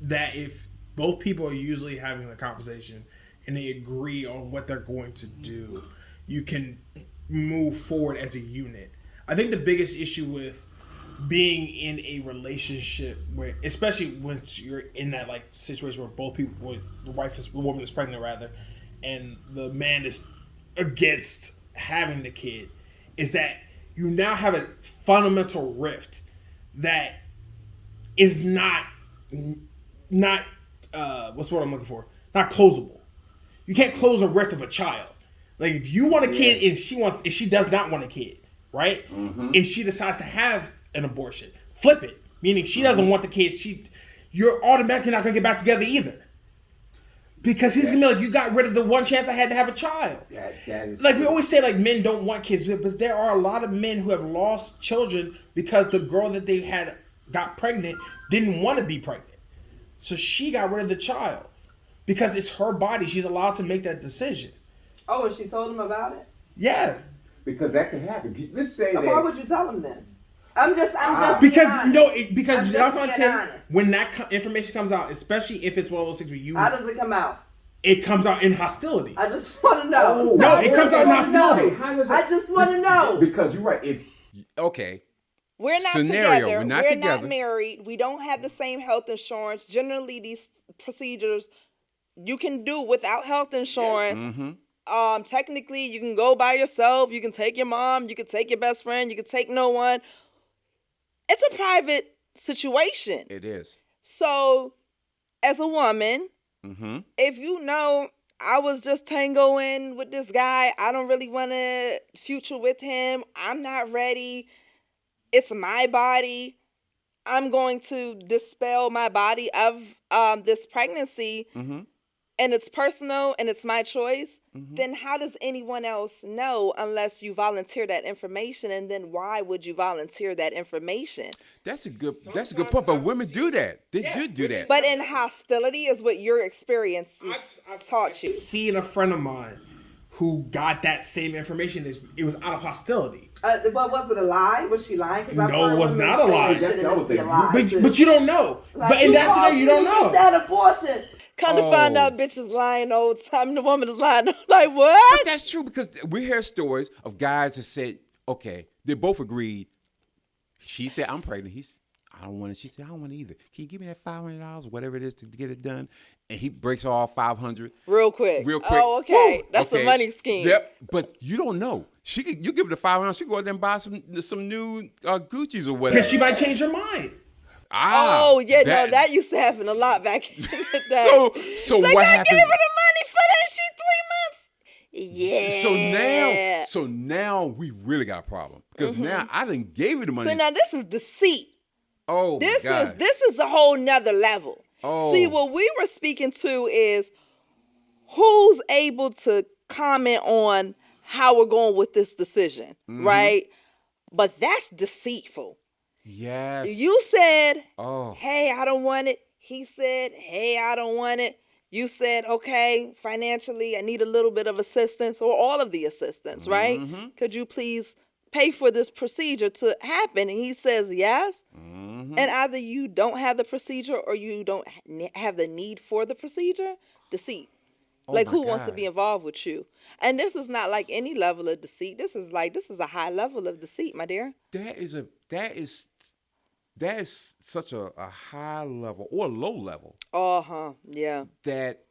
that if both people are usually having a conversation and they agree on what they're going to do, you can move forward as a unit. I think the biggest issue with being in a relationship where, especially once you're in that like situation where both people, where the woman is pregnant rather, and the man is against having the kid, is that you now have a fundamental rift that is not what's what I'm looking for? Not closable. You can't close a rift of a child. Like if you want a kid and she does not want a kid, right? Mm-hmm. And she decides to have an abortion, flip it. Meaning she doesn't want the kid, you're automatically not gonna get back together either. Because he's gonna be like, you got rid of the one chance I had to have a child. That is like true. We always say like men don't want kids, but there are a lot of men who have lost children because the girl that they had got pregnant didn't want to be pregnant. So she got rid of the child. Because it's her body. She's allowed to make that decision. Oh, and she told him about it? Yeah. Because that can happen. Let's say that. Why would you tell him then? I'm just because because that's what I'm saying. When that information comes out, especially if it's one of those things where you. How does it come out? It comes out in hostility. I just want to know. No, it comes out in hostility. I just want to know. Because you're right. Okay. We're not together. We're not married. We don't have the same health insurance. Generally, these procedures you can do without health insurance. Mm-hmm. Technically, you can go by yourself. You can take your mom. You can take your best friend. You can take no one. It's a private situation. It is. So, as a woman, if you know I was just tangoing with this guy, I don't really want a future with him. I'm not ready. It's my body. I'm going to dispel my body of this pregnancy. Mm-hmm. And it's personal and it's my choice, then how does anyone else know unless you volunteer that information? And then why would you volunteer that information? That's a good point. But women do that. They do that. But in hostility is what your experience taught you. I've seen a friend of mine who got that same information. It was out of hostility. But was it a lie? Was she lying? No, it was not a lie. That's the other thing. But you don't know. Like, but in that scenario, you don't know. That abortion. Come to find out, bitches lying all the time. The woman is lying. Like, what? But that's true because we hear stories of guys that said, okay, they both agreed. She said, I'm pregnant. I don't want it. She said, I don't want it either. Can you give me that $500, whatever it is, to get it done? And he breaks all $500. Real quick. Oh, okay. Woo. That's a money scheme. Yep. But you don't know. You give her the $500, she go out there and buy some new Gucci's or whatever. Because she might change her mind. That used to happen a lot back in the day. So like, what happened? I gave her the money for that shit 3 months. Yeah. So now we really got a problem because now I done gave her the money. So now this is deceit. Oh, this my God. This is a whole nother level. Oh. See, what we were speaking to is who's able to comment on how we're going with this decision, right? But that's deceitful. Yes. You said, hey, I don't want it. He said, hey, I don't want it. You said, okay, financially, I need a little bit of assistance or all of the assistance, right? Could you please pay for this procedure to happen? And he says, yes. And either you don't have the procedure or you don't have the need for the procedure. Deceit. Like, who wants to be involved with you? And this is not like any level of deceit. This is a high level of deceit, my dear. That is such a high level or low level. Yeah. That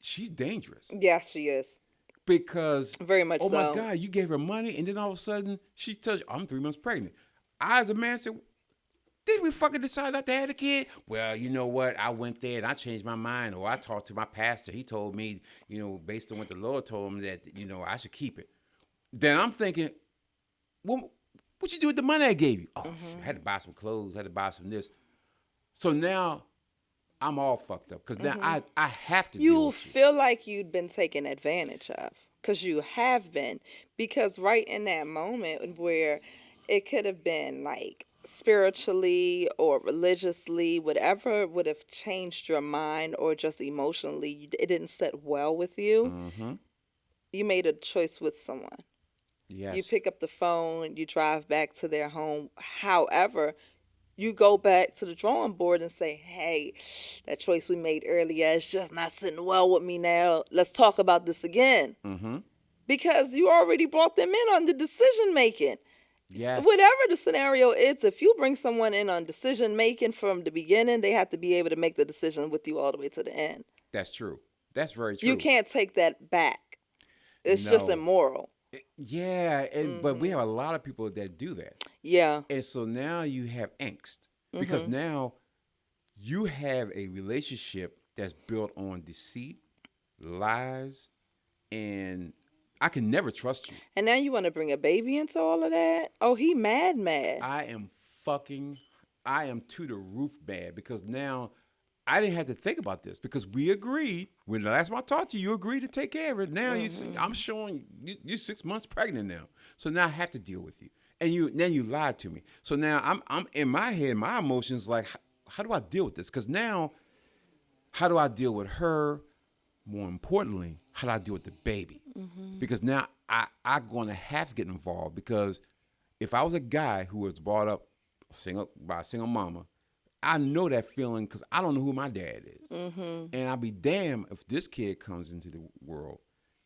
she's dangerous. Yes, she is. Because very much so. Oh my God, you gave her money and then all of a sudden she tells you, I'm 3 months pregnant. I as a man said, did we fucking decide not to have a kid? Well, you know what? I went there and I changed my mind, or I talked to my pastor. He told me, based on what the Lord told him, that, I should keep it. Then I'm thinking, well, what you do with the money I gave you? Oh, I had to buy some clothes, had to buy some this. So now I'm all fucked up because now I have to deal with feel like you'd been taken advantage of because you have been. Because right in that moment where it could have been like, spiritually or religiously, whatever would have changed your mind or just emotionally, it didn't sit well with you. you made a choice with someone. Yes. You pick up the phone, you drive back to their home. However, you go back to the drawing board and say, hey, that choice we made earlier is just not sitting well with me now. Let's talk about this again. Mm-hmm. Because you already brought them in on the decision making. Yes. Whatever the scenario is, if you bring someone in on decision making from the beginning, they have to be able to make the decision with you all the way to the end. That's true. That's very true. You can't take that back. It's just No. immoral. Yeah, but we have a lot of people that do that. Yeah. And so now you have angst because now you have a relationship that's built on deceit, lies, and I can never trust you. And now you want to bring a baby into all of that? Oh, he mad. I am to the roof mad because now I didn't have to think about this because we agreed when the last time I talked to you, you agreed to take care of it. Now I'm showing you're 6 months pregnant now, so now I have to deal with you, and you lied to me. So now I'm in my head, my emotions like, how do I deal with this? Because now, how do I deal with her? More importantly, how do I deal with the baby? Because now I'm going to have to get involved because if I was a guy who was brought up by a single mama, I know that feeling because I don't know who my dad is. And I'll be damned if this kid comes into the world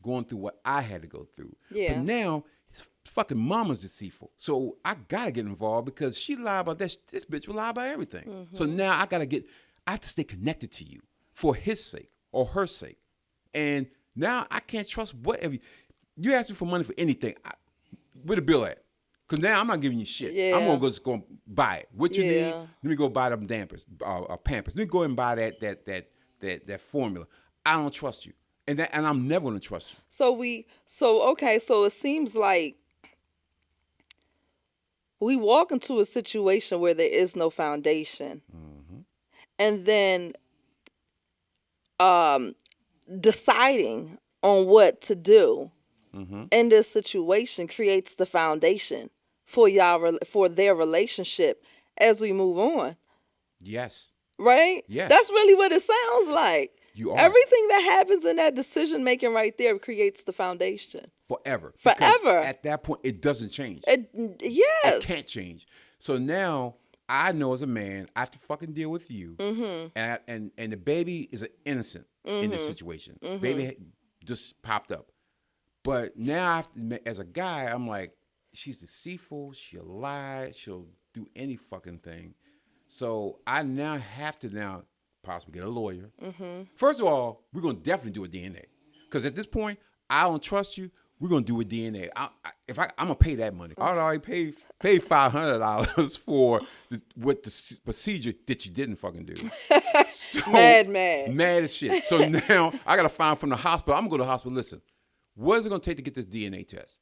going through what I had to go through. Yeah. But now, his fucking mama's deceitful. So I got to get involved because she lied about that. This bitch will lie about everything. So now I have to stay connected to you for his sake or her sake. And now I can't trust whatever. You ask me for money for anything. Where the bill at? Because now I'm not giving you shit. Yeah. I'm just going to buy it. What you need, Yeah. let me go buy them Pampers. Let me go and buy that formula. I don't trust you. And I'm never going to trust you. So it seems like we walk into a situation where there is no foundation. And then deciding on what to do in this situation creates the foundation for their relationship as we move on. Yes. Right? Yes. That's really what it sounds like. You are. Everything that happens in that decision making right there creates the foundation. Forever. Forever. Because at that point, it doesn't change. Yes. It can't change. So now I know as a man, I have to fucking deal with you. And the baby is innocent in this situation. Baby just popped up. But now I have to, as a guy, I'm like, she's deceitful. She'll lie. She'll do any fucking thing. So I now have to possibly get a lawyer. First of all, we're going to definitely do a DNA. Because at this point, I don't trust you. We're going to do a DNA. I'm going to pay that money. I already paid $500 for the procedure that you didn't fucking do. So, Mad. Mad as shit. So now I got to find from the hospital. I'm going to go to the hospital. Listen, what is it going to take to get this DNA test?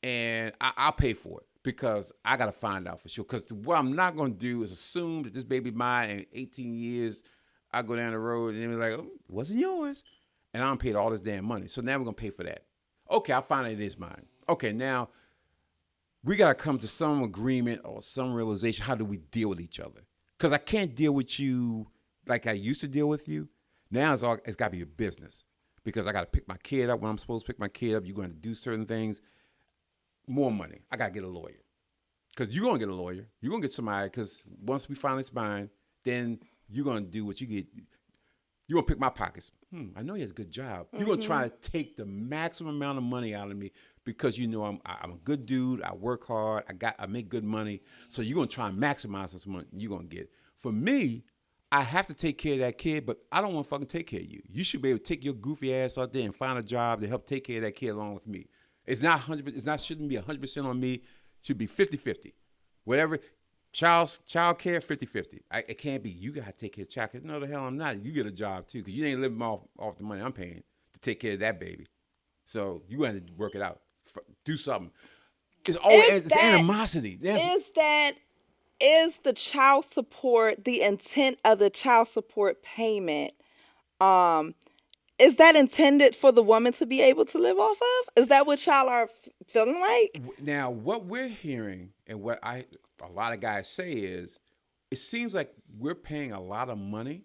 And I'll pay for it because I got to find out for sure. Because what I'm not going to do is assume that this baby mine in 18 years, I go down the road and they're like, oh, it wasn't yours. And I'm paid all this damn money. So now we're going to pay for that. Okay, I find out it is mine. Okay, now we got to come to some agreement or some realization. How do we deal with each other? Because I can't deal with you like I used to deal with you. Now it's got to be a business because I got to pick my kid up when I'm supposed to pick my kid up. You're going to do certain things. More money. I got to get a lawyer because you're going to get a lawyer. You're going to get somebody because once we finally spine, then you're going to do what you get. You're going to pick my pockets. I know he has a good job. You're going to try to take the maximum amount of money out of me because you know I'm a good dude. I work hard. I make good money. So you're going to try and maximize this money you're going to get. For me, I have to take care of that kid, but I don't want to fucking take care of you. You should be able to take your goofy ass out there and find a job to help take care of that kid along with me. It's not 100%. It's not shouldn't be 100% on me. It should be 50-50. Whatever. Child care, 50-50. It can't be, you got to take care of child care. No, the hell I'm not. You get a job, too, because you ain't living off the money I'm paying to take care of that baby. So you got to work it out. Do something. It's animosity. Is the child support, the intent of the child support payment, is that intended for the woman to be able to live off of? Is that what y'all are feeling like? Now, what we're hearing and what a lot of guys say is, it seems like we're paying a lot of money,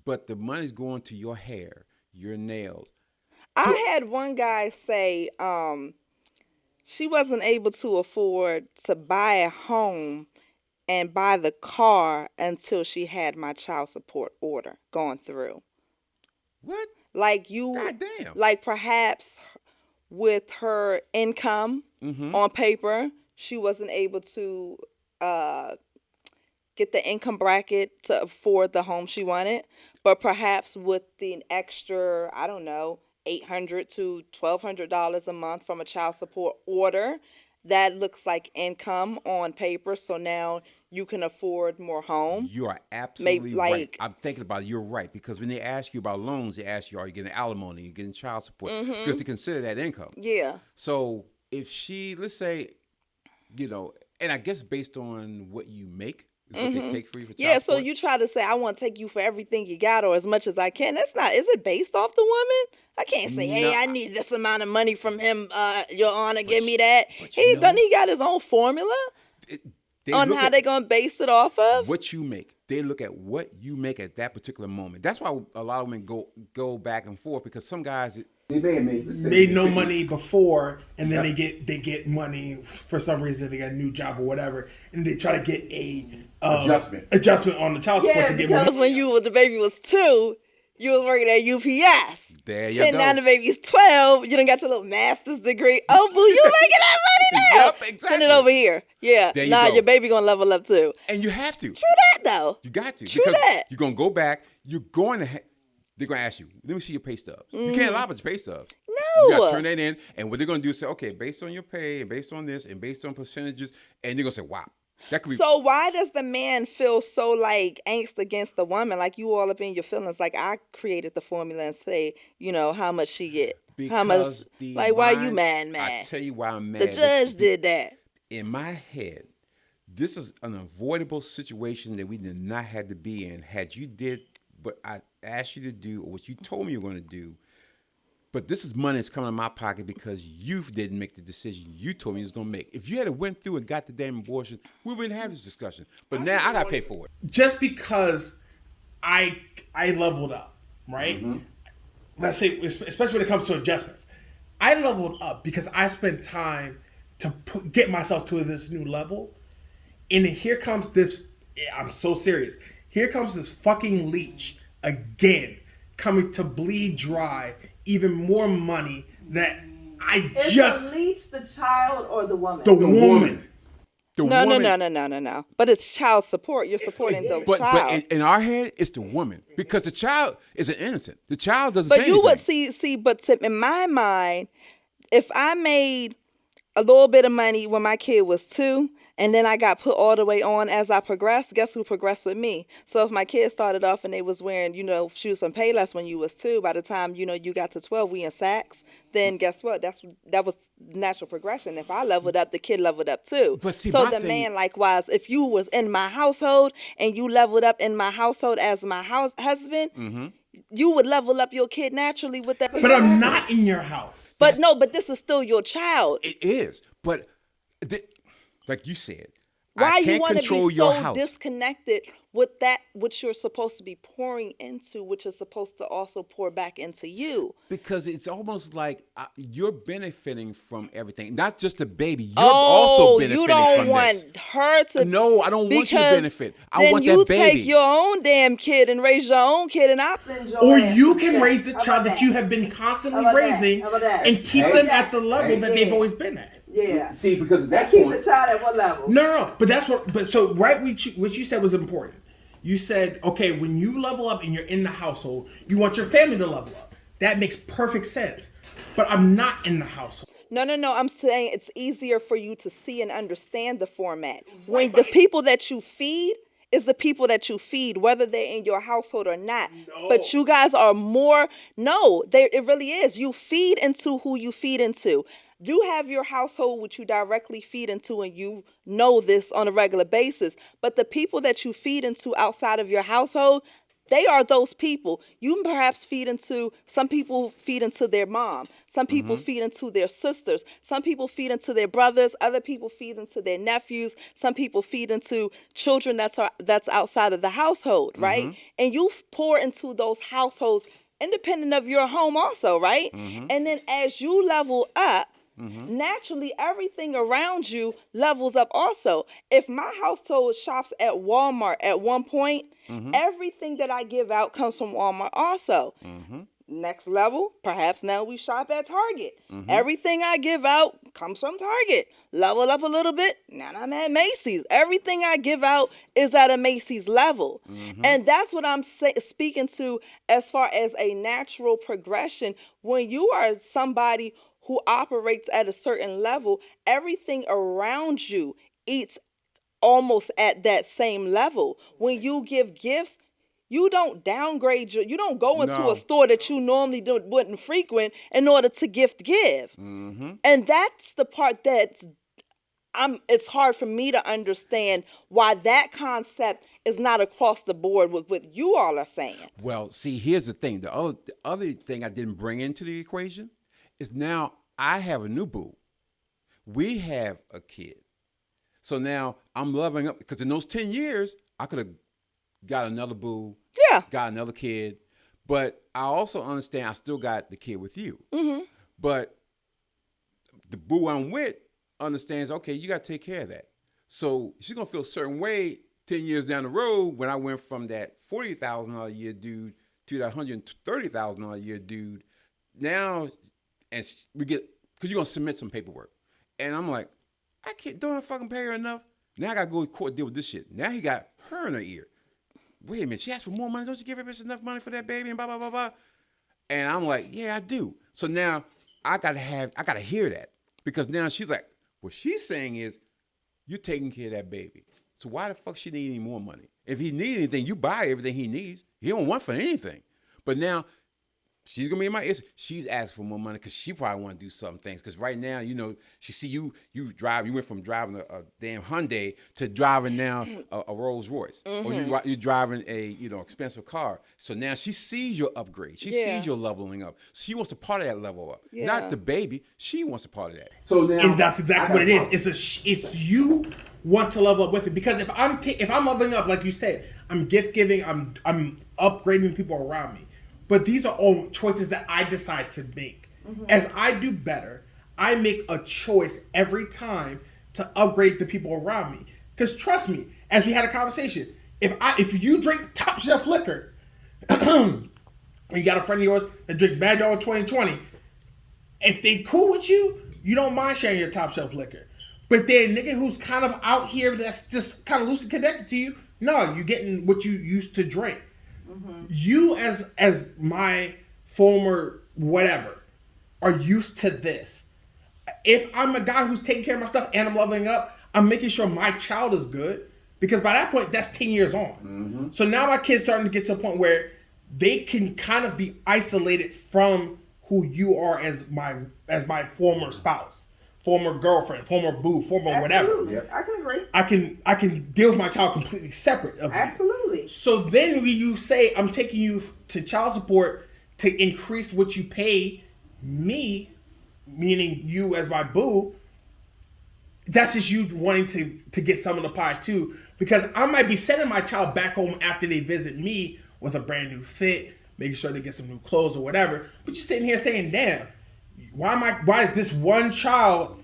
but the money's going to your hair, your nails. I had one guy say she wasn't able to afford to buy a home and buy the car until she had my child support order going through. What? Like you, God damn. like perhaps with her income on paper, she wasn't able to get the income bracket to afford the home she wanted. But perhaps with the extra, I don't know, $800 to $1,200 a month from a child support order, that looks like income on paper. So now you can afford more home. You are absolutely right. like- I'm thinking about it. You're right. Because when they ask you about loans, they ask you, are you getting alimony? Are you getting child support? Because they consider that income. Yeah. So if she, let's say, and I guess based on what you make is what they take for you for child Yeah, so support. you try to say, I want to take you for everything you got or as much as I can. That's not, is it based off the woman? I can't say, hey, No. I need this amount of money from him, Your Honor, give me that. but He got his own formula They on look how at they're going to base it off of. what you make. They look at what you make at that particular moment. That's why a lot of women go back and forth because some guys They may have made no money before, and then they get money for some reason. They got a new job or whatever, and they try to get a adjustment on the child support Yeah, to get more. because when the baby was 2, you was working at UPS. There you go. Now the baby's 12. You done got your little master's degree. Oh, boo, you making that money now. Yep, exactly. Send it over here. Yeah. There you Nah, go. your baby gonna level up too. and you have to. True that though. You got to. True because that. You're gonna go back. You're going to. They're gonna ask you. Let me see your pay stubs. You can't lie about your pay stubs. No. You gotta turn that in, and what they're gonna do is say, okay, based on your pay and based on this and based on percentages, and they're gonna say, wow, that could be. So why does the man feel so like angst against the woman? Like you all up in your feelings. Like I created the formula and say, how much she get. How much? Because Why you mad? I tell you why I'm mad. The judge did that. In my head, this is an avoidable situation that we did not have to be in. Had you did what I asked you to do or what you told me you were going to do, but this is money that's coming in my pocket because you didn't make the decision you told me you was going to make. If you had went through and got the damn abortion, we wouldn't have this discussion. But now I got to pay for it. Just because I leveled up, right? Let's say, especially when it comes to adjustments, I leveled up because I spent time to get myself to this new level. And then here comes this, I'm so serious. Here comes this fucking leech again, coming to bleed dry even more money that I just... the leech the child or the woman? The woman. No. But it's child support. You're supporting the But child. in our head, it's the woman because the child is innocent. The child doesn't say But you anything. would see. But in my mind, if I made a little bit of money when my kid was 2, and then I got put all the way on as I progressed, guess who progressed with me? So if my kids started off and they was wearing, shoes from Payless when you was 2, by the time, you got to 12, we in Saks, then guess what? That was natural progression. If I leveled up, the kid leveled up too. But see, so my the thing- man, likewise, if you was in my household and you leveled up in my household as my husband, you would level up your kid naturally with that. But I'm not in your house. But but this is still your child. It is, but like you said, Why I you can't want to control be your so house. disconnected with that which you're supposed to be pouring into, which is supposed to also pour back into you? Because it's almost like you're benefiting from everything, not just the baby. You're also benefiting you don't from want this. her to. No, I don't want you to because benefit. I then want you that baby. take your own damn kid and raise your own kid, and I send your Or ass you to can jail. raise the How child about that you have been constantly How about that? raising How about that? and keep Hey. them at the level Hey. that they've always been at. Yeah. See, because at that Keep point, the child at what level? No. But that's what. But so right, what you said was important. You said, okay, when you level up and you're in the household, you want your family to level up. That makes perfect sense. But I'm not in the household. No. I'm saying it's easier for you to see and understand the format. When the people that you feed is the people that you feed, whether they're in your household or not. No. But you guys are more. No, it really is. You feed into who you feed into. You have your household which you directly feed into, and you know this on a regular basis. But the people that you feed into outside of your household, they are those people. You perhaps feed into, some people feed into their mom. Some people feed into their sisters. Some people feed into their brothers. Other people feed into their nephews. Some people feed into children that's outside of the household, right? And you pour into those households independent of your home also, right? And then as you level up, naturally everything around you levels up also. If my household shops at Walmart at one point, everything that I give out comes from Walmart also. Next level, perhaps now we shop at Target. Everything I give out comes from Target. Level up a little bit, now I'm at Macy's. Everything I give out is at a Macy's level. And that's what I'm speaking to as far as a natural progression. When you are somebody who operates at a certain level, everything around you eats almost at that same level. When you give gifts, you don't downgrade you don't go into a store that you normally wouldn't frequent in order to give. And that's the part that's it's hard for me to understand why that concept is not across the board with what you all are saying. Well, see, here's the thing. The other thing I didn't bring into the equation is now I have a new boo. We have a kid. So now I'm loving up because in those 10 years, I could have got another boo, got another kid, but I also understand I still got the kid with you. But the boo I'm with understands, okay, you got to take care of that. So she's going to feel a certain way 10 years down the road when I went from that $40,000 a year dude to that $130,000 a year dude. Now, and we get, because you're going to submit some paperwork. And I'm like, don't I fucking pay her enough? Now I got to go to court and deal with this shit. Now he got her in her ear. Wait a minute, she asked for more money. Don't you give her bitch enough money for that baby and blah, blah, blah, blah. And I'm like, yeah, I do. So now I got to hear that. Because now she's like, what she's saying is, you're taking care of that baby. So why the fuck she need any more money? If he need anything, you buy everything he needs. He don't want for anything. But now she's gonna be in my ear. She's asking for more money because she probably want to do some things. Because right now, you know, she see you drive. You went from driving a damn Hyundai to driving now a Rolls Royce, or you're driving a expensive car. So now she sees your upgrade. She sees your leveling up. She wants a part of that level up, not the baby. She wants a part of that. So now, and that's exactly what it is. It's you want to level up with it, because if I'm leveling up, like you said, I'm gift giving. I'm upgrading people around me. But these are all choices that I decide to make. As I do better, I make a choice every time to upgrade the people around me. Because trust me, as we had a conversation, if you drink top shelf liquor, and you got a friend of yours that drinks Bad Dog 2020, if they cool with you, you don't mind sharing your top shelf liquor. But they're a nigga who's kind of out here that's just kind of loosely connected to you, no, you're getting what you used to drink. You as my former whatever are used to this. If I'm a guy who's taking care of my stuff and I'm leveling up, I'm making sure my child is good, because by that point that's 10 years on. So now my kid's starting to get to a point where they can kind of be isolated from who you are as my former spouse, former girlfriend, former boo, former whatever. Yep. I can agree. I can deal with my child completely separate of Absolutely. You. So then when you say I'm taking you to child support to increase what you pay me, meaning you as my boo, that's just you wanting to get some of the pie too. Because I might be sending my child back home after they visit me with a brand new fit, making sure they get some new clothes or whatever. But you're sitting here saying, damn, why is this one child?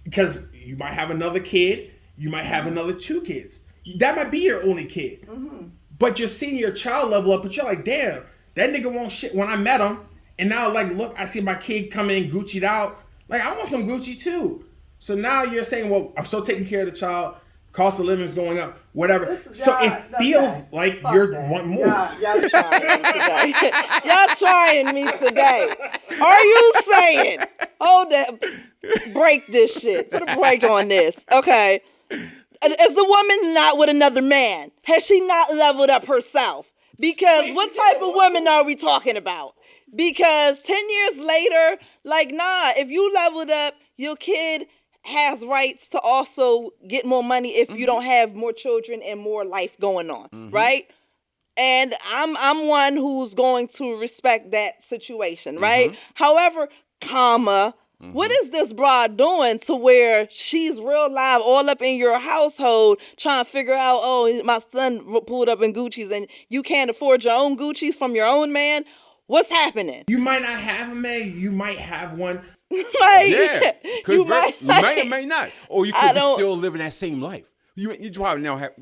Because you might have another kid, you might have another 2 kids. That might be your only kid. But you're seeing your child level up, but you're like, damn, that nigga won't shit when I met him. And now, like, look, I see my kid coming in Gucci'd out. Like, I want some Gucci too. So now you're saying, well, I'm still taking care of the child. Cost of living is going up, whatever. So it feels like you're want more. Y'all trying me today. Y'all trying me today. Are you saying, hold that, break this shit. Put a break on this. Okay. Is the woman not with another man? Has she not leveled up herself? Because what type of women are we talking about? Because 10 years later, like, nah, if you leveled up, your kid has rights to also get more money if you don't have more children and more life going on, right? And I'm one who's going to respect that situation, right? However, what is this broad doing to where she's real live all up in your household trying to figure out, oh, my son pulled up in Gucci's and you can't afford your own Gucci's from your own man? What's happening? You might not have a man. You might have one. Like, Yeah, you might, may or may not, or you I could be don't- still living that same life. You probably now have.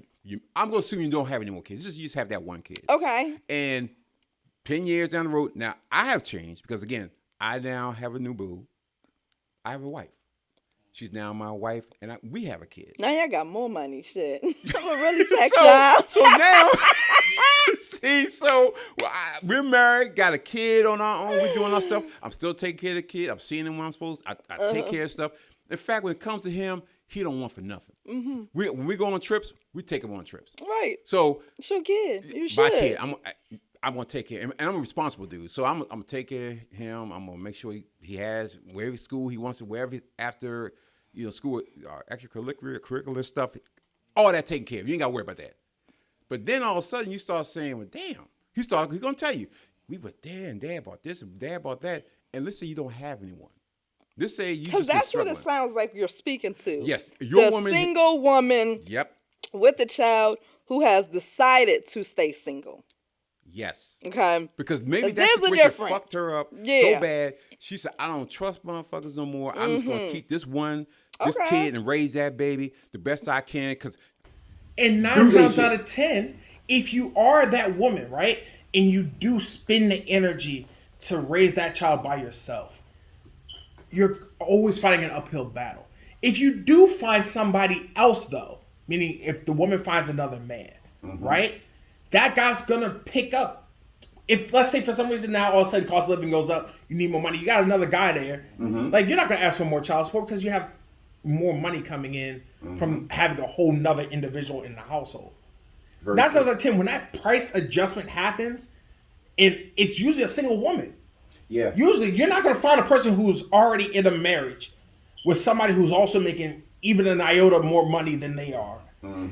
I'm gonna assume you don't have any more kids. You just have that one kid. Okay. And 10 years down the road, now I have changed because again, I now have a new boo. I have a wife. She's now my wife, and we have a kid. Now y'all got more money. Shit. I'm a really tax child. So now, see, we're married, got a kid on our own. We're doing our stuff. I'm still taking care of the kid. I'm seeing him when I'm supposed to. I take care of stuff. In fact, when it comes to him, he don't want for nothing. Mm-hmm. When we go on trips, we take him on trips. Right. So it's your kid. You should. my kid, I'm gonna take care of him, and I'm a responsible dude. So I'm gonna take care of him. I'm gonna make sure he has wherever school he wants to, wherever after school, extracurricular stuff, all that taken care of. You ain't gotta worry about that. But then all of a sudden you start saying, well, damn. He's gonna tell you, we were there and dad bought this and dad bought that, and let's say you don't have anyone. Let's say you just Because that's what struggling. it sounds like you're speaking to. Yes, your the woman. single woman. Yep. With a child who has decided to stay single. Yes. Okay. Because maybe that there's a situation difference. fucked her up Yeah. so bad. She said, I don't trust motherfuckers no more. I'm just going to keep this kid and raise that baby the best I can. And 9 times out of 10, if you are that woman, right, and you do spend the energy to raise that child by yourself, you're always fighting an uphill battle. If you do find somebody else, though, meaning if the woman finds another man, right, that guy's going to pick up. If, let's say, for some reason now all of a sudden cost of living goes up, you need more money, you got another guy there, like, you're not going to ask for more child support because you have more money coming in from having a whole nother individual in the household. 9 times out of 10, when that price adjustment happens, and it's usually a single woman. Yeah. Usually, you're not going to find a person who's already in a marriage with somebody who's also making even an iota more money than they are.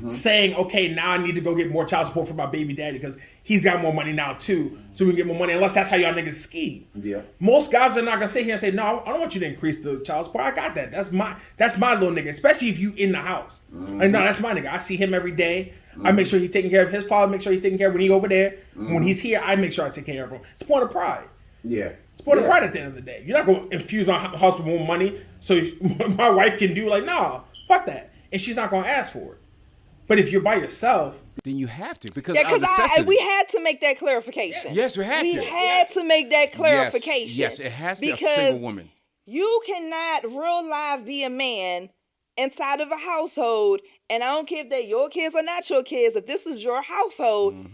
Saying, okay, now I need to go get more child support for my baby daddy because he's got more money now too, so we can get more money, unless that's how y'all niggas scheme. Yeah. Most guys are not going to sit here and say, no, I don't want you to increase the child support. I got that. That's my little nigga, especially if you in the house. Like, no, that's my nigga. I see him every day. I make sure he's taking care of his father, make sure he's taking care of when he over there. When he's here, I make sure I take care of him. It's a point of pride. Yeah. It's a point of pride at the end of the day. You're not going to infuse my house with more money so my wife can do, like, nah, fuck that. And she's not going to ask for it. But if you're by yourself, then you have to because we had to make that clarification. Yes, we had to. We had to make that clarification. Yes, it has to be a because single woman. You cannot real life be a man inside of a household, and I don't care if they're your kids or not your kids. If this is your household,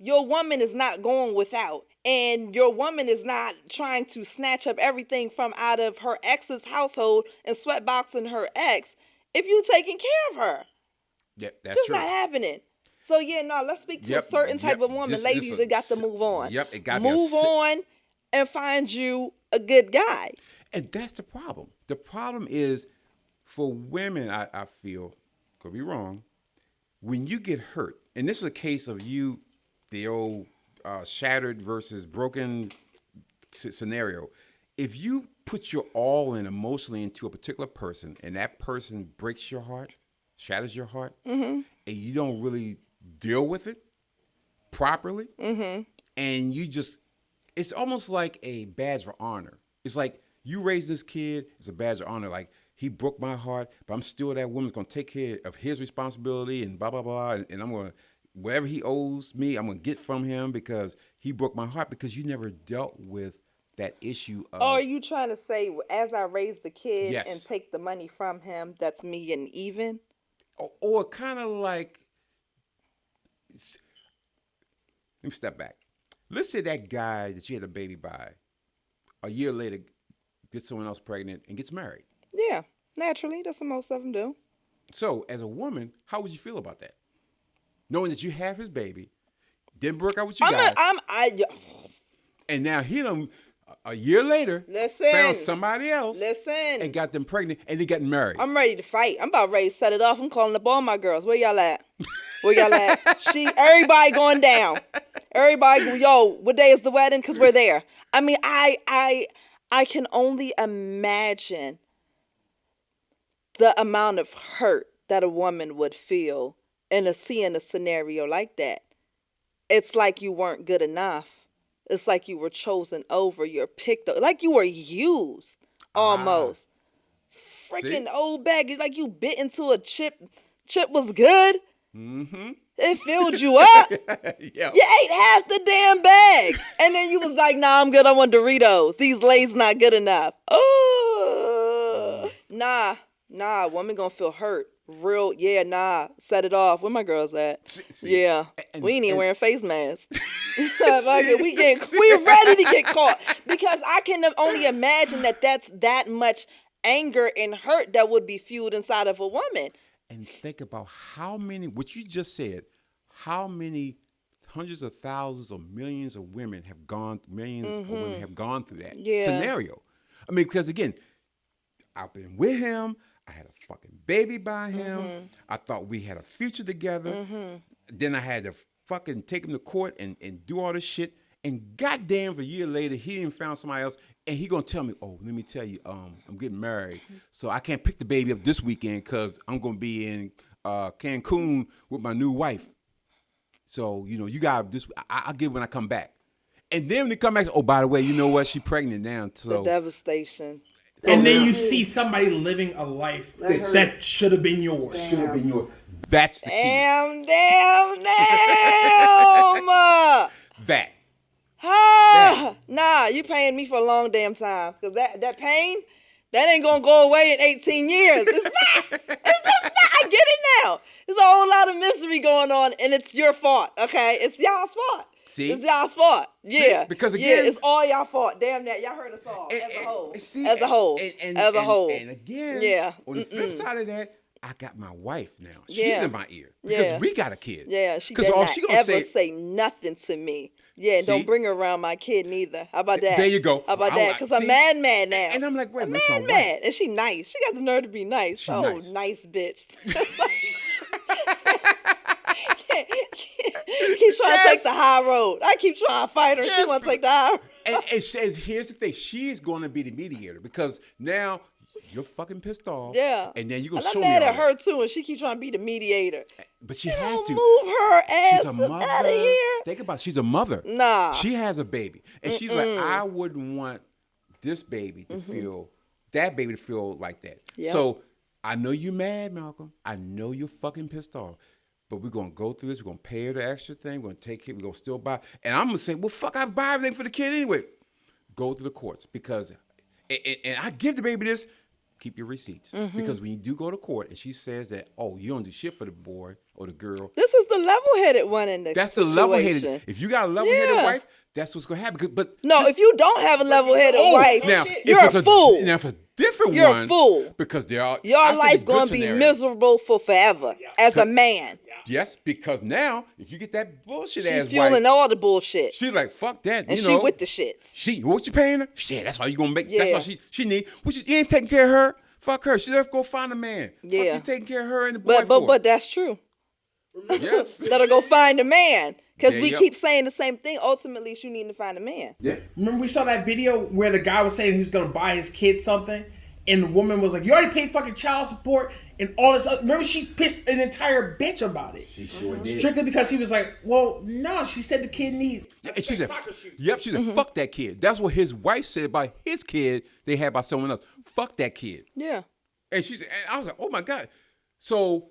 your woman is not going without. And your woman is not trying to snatch up everything from out of her ex's household and sweatboxing her ex if you taking care of her. Yeah, that's Just true. not happening. So let's speak to a certain type of woman. Ladies, you got to move on. Yep, it got to move on and find you a good guy. And that's the problem. The problem is for women, I feel, could be wrong, when you get hurt, and this is a case of you, the old shattered versus broken scenario. If you put your all in emotionally into a particular person and that person breaks your heart, shatters your heart, and you don't really deal with it properly, and you just, it's almost like a badge of honor. It's like you raise this kid, it's a badge of honor. Like, he broke my heart, but I'm still that woman's going to take care of his responsibility and blah, blah, blah. And I'm going to, whatever he owes me, I'm going to get from him because he broke my heart because you never dealt with that issue of. Or are you trying to say, as I raise the kid Yes. and take the money from him, that's me and even? Or kind of like, let me step back. Let's say that guy that you had a baby by, a year later, gets someone else pregnant and gets married. Yeah, naturally. That's what most of them do. So, as a woman, how would you feel about that? Knowing that you have his baby, didn't work out with you guys, and now he done, a year later, found somebody else, and got them pregnant, and they got married. I'm ready to fight. I'm about ready to set it off. I'm calling up all my girls. Where y'all at? Where y'all at? Everybody going down. Everybody, what day is the wedding? Because we're there. I mean, I can only imagine the amount of hurt that a woman would feel seeing a scenario like that. It's like you weren't good enough. it's like you were chosen over, you're picked up, like you were used almost. Freaking old bag, like you bit into a chip. Chip was good. Mm-hmm. It filled you up. Yep. You ate half the damn bag. And then you was like, nah, I'm good. I want Doritos. These Lay's not good enough. Oh, nah, woman gonna feel hurt. Real, yeah, nah. Set it off. Where my girls at? See, yeah. We ain't even wearing face masks. we ready to get caught. Because I can only imagine that that's that much anger and hurt that would be fueled inside of a woman. And think about how many, what you just said, how many hundreds of thousands or millions of women have gone, of women have gone through that scenario. I mean, because again, I've been with him. I had a fucking baby by him. I thought we had a future together. Then I had to fucking take him to court and do all this shit. And goddamn, a year later, he didn't found somebody else. And he gonna tell me, oh, let me tell you, I'm getting married. So I can't pick the baby up this weekend because I'm gonna be in Cancun with my new wife. So, you got this, I'll get it when I come back. And then when they come back, oh, by the way, you know what? She's pregnant now. So the devastation. And then you see somebody living a life that should have been yours. Should have been yours. that's the key. Damn. That. Nah, you paying me for a long damn time. Because that pain, that ain't going to go away in 18 years. It's not. It's just not. I get it now. There's a whole lot of misery going on, and it's your fault, okay? It's y'all's fault. See? It's y'all's fault. Yeah. Because again, it's all y'all fault. Damn that. Y'all heard us all as a whole. As a whole. And again, on the flip side of that, I got my wife now. She's in my ear. Because we got a kid. Yeah, she did not ever say nothing to me. Yeah, don't bring her around my kid neither. How about that? There you go. How about that? Because I'm mad now. And I'm like, wait, I'm mad. And she nice. She got the nerve to be nice. She nice. Nice bitch. Keep trying to take the high road. I keep trying to fight her. She want to take the high road. And here's the thing. She is going to be the mediator because now you're fucking pissed off. Yeah. And then you're going to show me. I'm mad me at her too, and she keeps trying to be the mediator. But she has to. Move her ass out of here. Think about it. She's a mother. Nah. She has a baby. And she's like, I wouldn't want this baby to feel, that baby to feel like that. Yep. So I know you're mad, Malcolm. I know you're fucking pissed off. But we're going to go through this. We're going to pay her the extra thing. We're going to take it. We're going to still buy. And I'm going to say, well, fuck, I buy everything for the kid anyway. Go to the courts because, and I give the baby this, keep your receipts. Because when you do go to court and she says that, oh, you don't do shit for the boy or the girl. This is the level-headed one in the That's situation. the level-headed. If you got a level-headed wife, that's what's going to happen. But no, if you don't have a level-headed wife, now, you're a fool. Now, if a different you're one. You're a fool. Because there are. Your life going to be miserable for forever as a man. Yes, because now, if you get that bullshit ass wife. She's fueling all the bullshit. She's like, fuck that. And she with the shits. What you paying her? Shit, that's all you going to make. That's all she need. You ain't taking care of her. Fuck her. She left go find a man. Yeah. Fuck you taking care of her and the boy But that's true. Yes. Let her go find a man. Because we keep saying the same thing. Ultimately, she need to find a man. Yeah. Remember we saw that video where the guy was saying he was going to buy his kid something? And the woman was like, you already paid fucking child support and all this other. Remember, she pissed an entire bitch about it. She sure did. Strictly because he was like, well, no, she said the kid needs. And she said, she said, fuck that kid. That's what his wife said about his kid they had by someone else. Fuck that kid. Yeah. And she said, and I was like, oh my God. So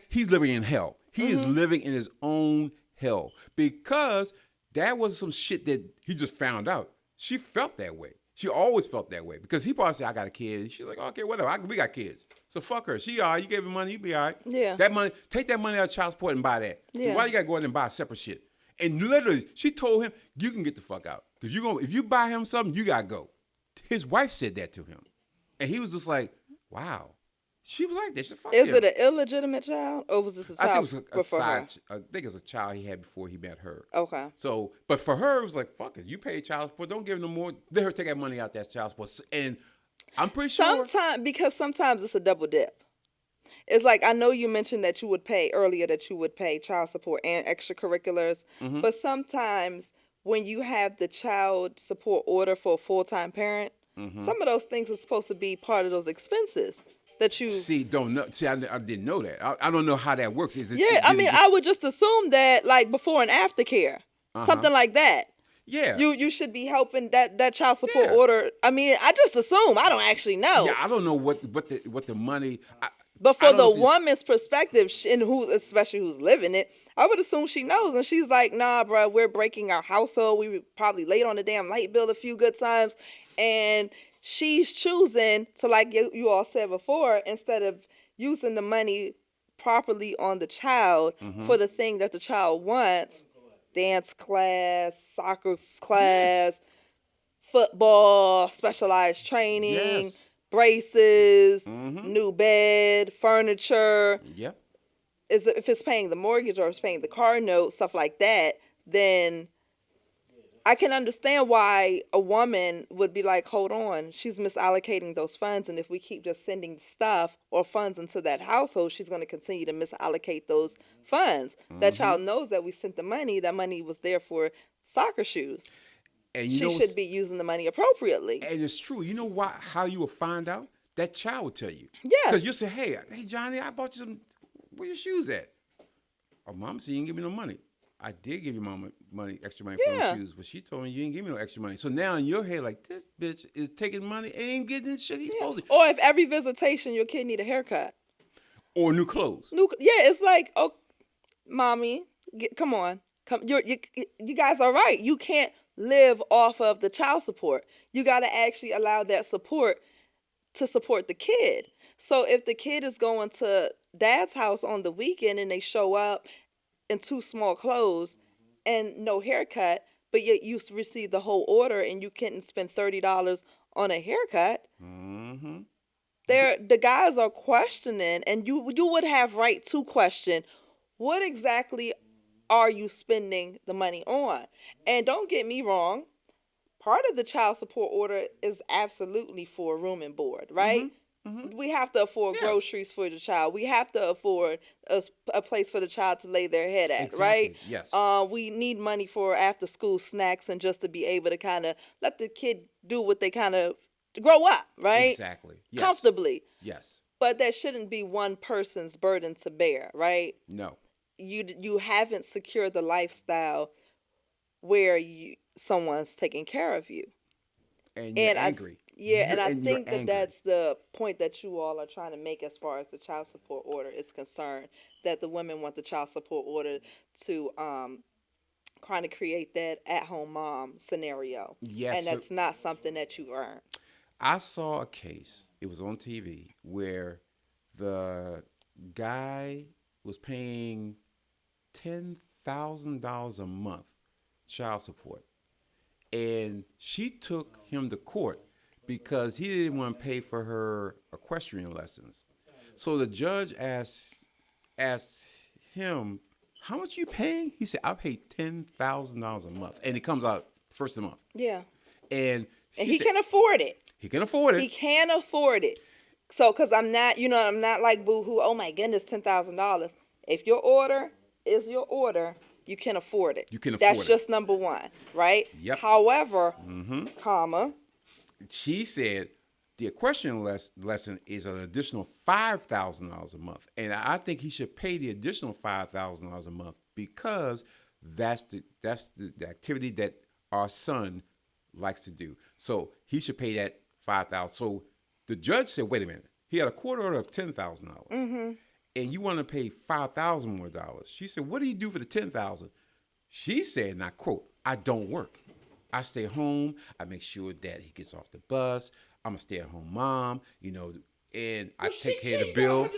he's living in hell. He is living in his own hell because that was some shit that he just found out. She felt that way. She always felt that way because he probably said, I got a kid. And she's like, okay, whatever. We got kids. So fuck her. She all right. You gave her money. You be all right. Yeah. That money, take that money out of child support and buy that. Yeah. Why you got to go in and buy separate shit? And literally, she told him, you can get the fuck out. Because if you buy him something, you got to go. His wife said that to him. And he was just like, wow. She was like this. Is it an illegitimate child, or was this a child? I think it was I think it's a child he had before he met her. Okay. So, but for her, it was like, fuck it. You pay child support. Don't give her no more. Let her take that money out that child support. And I'm pretty sure. Sometimes it's a double dip. It's like, I know you mentioned that you would pay earlier that you would pay child support and extracurriculars, but sometimes when you have the child support order for a full-time parent, some of those things are supposed to be part of those expenses. That you don't know. See, I didn't know that. I don't know how that works. Is it? Yeah, I would just assume that like before and after care, something like that. Yeah. You should be helping that child support Yeah. order. I mean, I just assume. I don't actually know. Yeah, I don't know what the money. But I for don't know the if it's- woman's perspective, and especially who's living it, I would assume she knows. And she's like, nah, bro, we're breaking our household. We were probably late on the damn light bill a few good times. And she's choosing to, like you all said before, instead of using the money properly on the child for the thing that the child wants, dance class, soccer class, football, specialized training, Yes. braces, new bed, furniture. Yep. If it's paying the mortgage or it's paying the car note, stuff like that, then I can understand why a woman would be like, hold on, she's misallocating those funds. And if we keep just sending stuff or funds into that household, she's going to continue to misallocate those funds. That child knows that we sent the money. That money was there for soccer shoes. And She should be using the money appropriately. And it's true. You know why? How you will find out? That child will tell you. Yes. Because you say, hey, Johnny, I bought you some. Where your shoes at? Oh, Mom said you didn't give me no money. I did give you Mama money, extra money for those shoes, but she told me you didn't give me no extra money. So now in your head, like, this bitch is taking money and ain't getting this shit he's supposed to. Or if every visitation your kid need a haircut. Or new clothes. It's like, oh, mommy, come on. You guys are right. You can't live off of the child support. You got to actually allow that support to support the kid. So if the kid is going to dad's house on the weekend and they show up in too small clothes and no haircut, but yet you receive the whole order and you can't spend $30 on a haircut, the guys are questioning, and you would have right to question, what exactly are you spending the money on? And don't get me wrong, part of the child support order is absolutely for room and board, right? We have to afford groceries for the child. We have to afford a place for the child to lay their head at, right? Yes. We need money for after school snacks and just to be able to kind of let the kid do what they kind of grow up, right? Exactly. Yes. Comfortably. Yes. But that shouldn't be one person's burden to bear, right? No. You haven't secured the lifestyle where someone's taking care of you. And you're angry. I think that's the point that you all are trying to make as far as the child support order is concerned, that the women want the child support order to kind of create that at-home mom scenario. Yes. And that's not something that you earn. I saw a case, it was on TV, where the guy was paying $10,000 a month child support. And she took him to court because he didn't want to pay for her equestrian lessons. So the judge asked him, how much you paying? He said, I pay $10,000 a month. And it comes out first of the month. Yeah. And he can afford it. He can afford it. He can afford it. So, because I'm not like boo-hoo, oh my goodness, $10,000. If your order is your order, you can afford it. You can afford it. That's just number one, right? Yep. However, comma. She said the equestrian lesson is an additional $5,000 a month. And I think he should pay the additional $5,000 a month because that's the activity that our son likes to do. So he should pay that $5,000. So the judge said, wait a minute. He had a court order of $10,000. And you want to pay $5,000 more dollars. She said, what do you do for the $10,000? She said, and I quote, I don't work. I stay home. I make sure that he gets off the bus. I'm a stay-at-home mom, and I take care of the bill. $120,000 a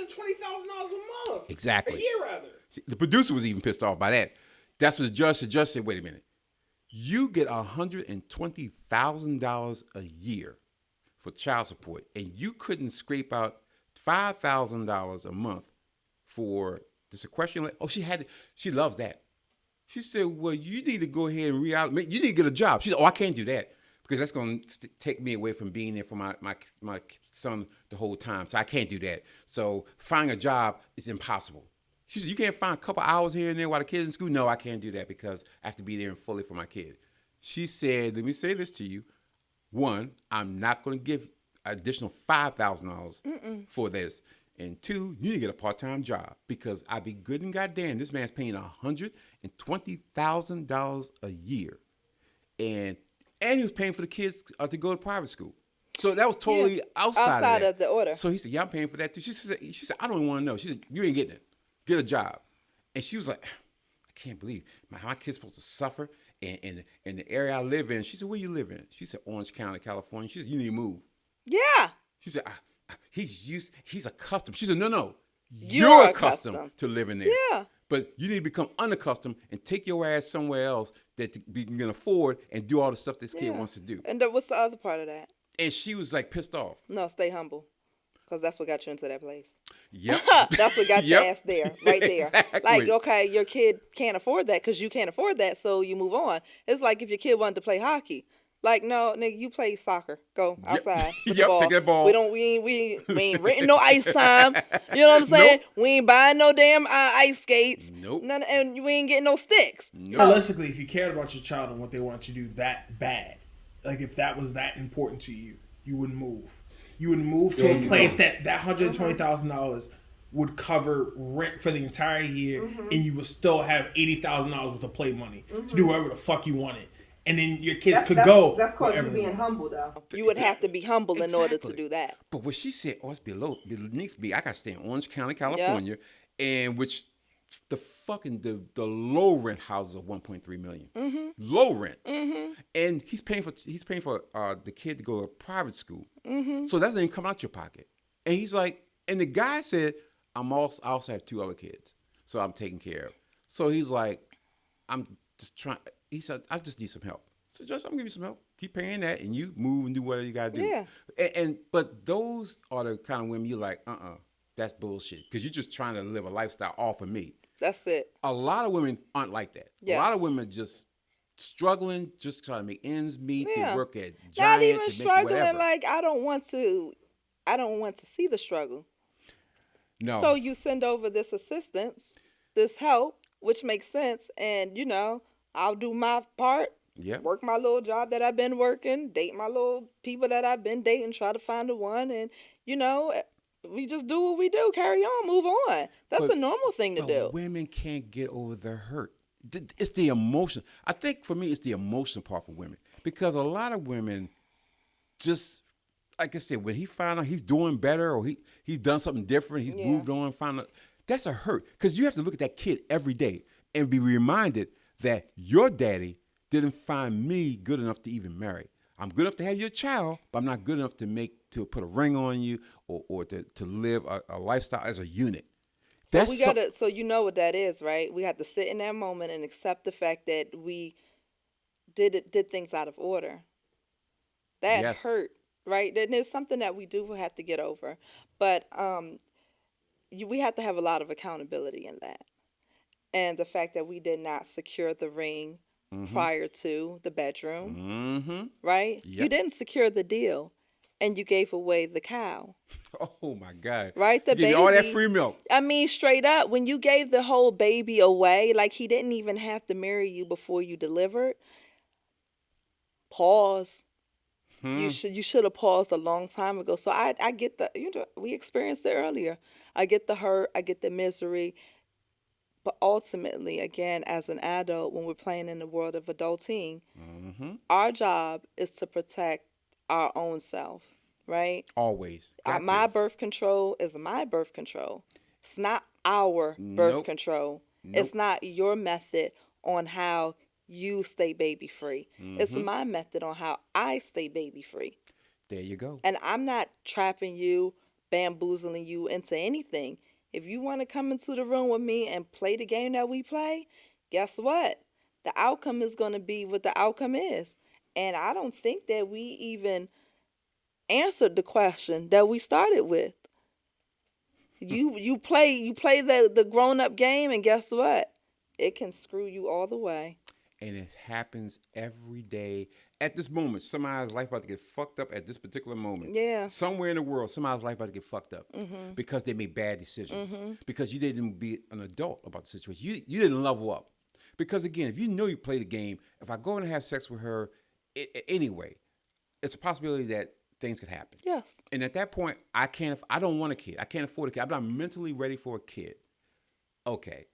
month. Exactly. A year, rather. See, the producer was even pissed off by that. That's what the judge said. The judge said, wait a minute. You get $120,000 a year for child support, and you couldn't scrape out $5,000 a month for this equestrian. Oh, she loves that. She said, well, you need to go ahead and you need to get a job. She said, oh, I can't do that because that's going to take me away from being there for my son the whole time. So I can't do that. So finding a job is impossible. She said, you can't find a couple hours here and there while the kid's in school? No, I can't do that because I have to be there and fully for my kid. She said, let me say this to you. One, I'm not going to give additional $5,000 for this. And two, you need to get a part-time job because I be good and goddamn, this man's paying $120,000 a year. and he was paying for the kids to go to private school. So that was totally outside of the order. So he said, "Yeah, I'm paying for that too." She said, "I don't even want to know." She said, "You ain't getting it. Get a job." And she was like, "I can't believe my kid's supposed to suffer in the area I live in." She said, "Where you live in?" She said, "Orange County, California." She said, "You need to move." Yeah. She said, he's accustomed." She said, "No, you're accustomed to living there. Yeah. But you need to become unaccustomed and take your ass somewhere else that you can afford and do all the stuff this kid wants to do." And what's the other part of that? And she was like pissed off. No, stay humble. Because that's what got you into that place. Yep. That's what got your ass there, right there. Exactly. Like, okay, your kid can't afford that because you can't afford that, so you move on. It's like if your kid wanted to play hockey. Like, no, nigga, you play soccer. Go outside. With the ball. Take that ball. We ain't renting no ice time. You know what I'm saying? Nope. We ain't buying no damn ice skates. Nope. None, and we ain't getting no sticks. Nope. Realistically, if you cared about your child and what they wanted to do that bad, like if that was that important to you, you would move. You would move to a place that $120,000 would cover rent for the entire year, and you would still have $80,000 worth of play money to do whatever the fuck you wanted. And then your kids could go. That's called you being humble, though. You would have to be humble in order to do that. But what she said, it's beneath me. I got to stay in Orange County, California, and which the low rent houses are $1.3 million. Low rent, and he's paying for the kid to go to private school. So that's not even coming out your pocket. And he's like, and the guy said, I also have 2 other kids, so I'm taking care of. So he's like, I'm just trying. He said, I just need some help. So just I'm gonna give you some help. Keep paying that, and you move and do whatever you gotta do. Yeah. But those are the kind of women you're like, that's bullshit, because you're just trying to live a lifestyle off of me. That's it. A lot of women aren't like that. Yes. A lot of women are just struggling, just trying to make ends meet. Yeah. They work at Giant. Not even to struggling. make whatever. Like I don't want to see the struggle. No. So you send over this assistance, this help, which makes sense, and I'll do my part. Yep. Work my little job that I've been working, date my little people that I've been dating, try to find the one, and we just do what we do, carry on, move on. That's the normal thing to do. Women can't get over their hurt. It's the emotion. I think for me, it's the emotional part for women, because a lot of women just, like I said, when he found out he's doing better or he's done something different, he's moved on, found out, that's a hurt, because you have to look at that kid every day and be reminded that your daddy didn't find me good enough to even marry. I'm good enough to have your child, but I'm not good enough to put a ring on you or to live a lifestyle as a unit. So you know what that is, right? We have to sit in that moment and accept the fact that we did things out of order. That hurt, right? And it's something that we do have to get over. But we have to have a lot of accountability in that. And the fact that we did not secure the ring prior to the bedroom, right? Yep. You didn't secure the deal, and you gave away the cow. Oh my God! Right, the baby. All that free milk. I mean, straight up, when you gave the whole baby away, like he didn't even have to marry you before you delivered. Pause. You should have paused a long time ago. So I get we experienced it earlier. I get the hurt. I get the misery. But ultimately, again, as an adult, when we're playing in the world of adulting, our job is to protect our own self, right? Always. My birth control is my birth control. It's not our birth control. Nope. It's not your method on how you stay baby free. It's my method on how I stay baby free. There you go. And I'm not trapping you, bamboozling you into anything. If you want to come into the room with me and play the game that we play, guess what? The outcome is going to be what the outcome is. And I don't think that we even answered the question that we started with. You play the grown-up game, and guess what? It can screw you all the way. And it happens every day. At this moment, somebody's life about to get fucked up at this particular moment. Yeah. Somewhere in the world, somebody's life about to get fucked up because they made bad decisions. Because you didn't be an adult about the situation. You didn't level up. Because again, if you know you play the game, if I go and have sex with her anyway, it's a possibility that things could happen. Yes. And at that point, I don't want a kid. I can't afford a kid. I'm not mentally ready for a kid. Okay.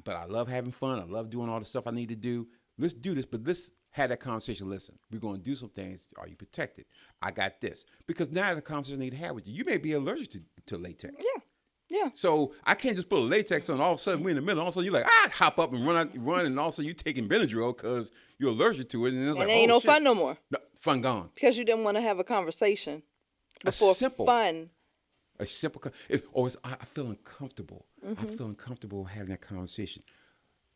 But I love having fun. I love doing all the stuff I need to do. Let's do this, but let's Had that conversation. Listen, we're going to do some things. Are you protected? I got this. Because now the conversation I need to have with you. You may be allergic to latex. Yeah. Yeah. So I can't just put a latex on. All of a sudden we're in the middle. All of a sudden you're like, hop up and run, and all of a sudden you taking Benadryl because you're allergic to it, and it's And like, it ain't no shit. fun no more. No, fun gone. Because you didn't want to have a conversation before simple- fun. A simple. I feel uncomfortable. I feel uncomfortable having that conversation.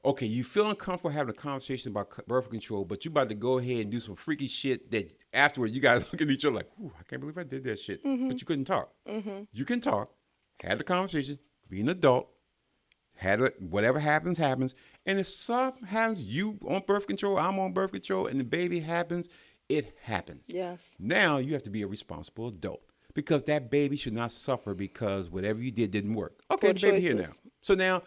Okay, you feel uncomfortable having a conversation about birth control, but you about to go ahead and do some freaky shit that afterward you guys look at each other like, ooh, I can't believe I did that shit. But you couldn't talk. You can talk. Had the conversation. Be an adult. Whatever happens, happens. And if something happens, you on birth control, I'm on birth control, and the baby happens, it happens. Yes. Now you have to be a responsible adult because that baby should not suffer because whatever you did didn't work. Okay, Poor the baby here now. choices. So now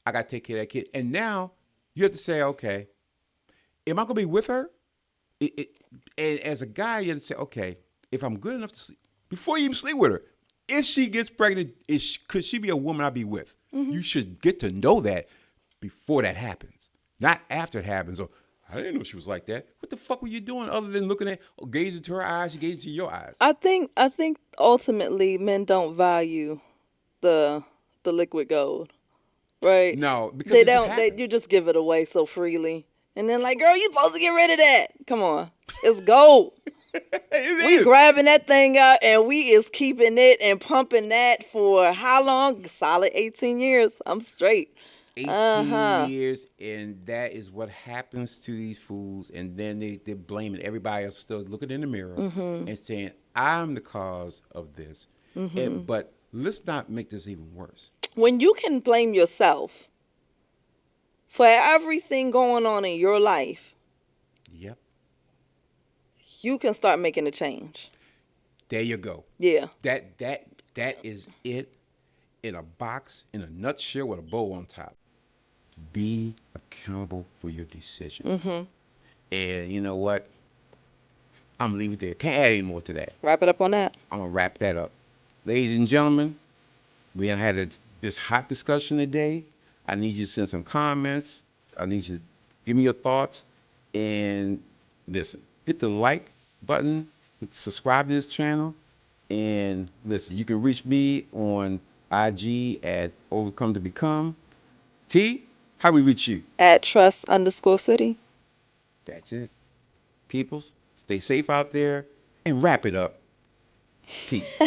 I got to take care of that kid. And now you have to say, okay, am I going to be with her? And as a guy, you have to say, okay, if I'm good enough to sleep, before you even sleep with her, if she gets pregnant, could she be a woman I'll be with? You should get to know that before that happens, not after it happens. Or I didn't know she was like that. What the fuck were you doing other than looking at, gazing into her eyes, she gazing into your eyes? I think ultimately men don't value the liquid gold, right? No, because they it just don't. happens. You just give it away so freely, and then like, girl, you supposed to get rid of that. Come on, it's gold. We grabbing that thing out and we is keeping it and pumping that for how long? Solid 18 years. I'm straight. 18 years, and that is what happens to these fools. And then they're blaming everybody else, still looking in the mirror and saying, I'm the cause of this. But let's not make this even worse. When you can blame yourself for everything going on in your life, Yep. you can start making a change. There you go. Yeah. That is it in a box, in a nutshell with a bow on top. Be accountable for your decisions. And you know what? I'm gonna leave it there. Can't add any more to that. Wrap it up on that. I'm gonna wrap that up. Ladies and gentlemen, we had this hot discussion today. I need you to send some comments. I need you to give me your thoughts. And listen, hit the like button, subscribe to this channel. And listen, you can reach me on IG at Overcome to Become. T, how we reach you? At trust_city. That's it. Peoples, stay safe out there and wrap it up. Peace.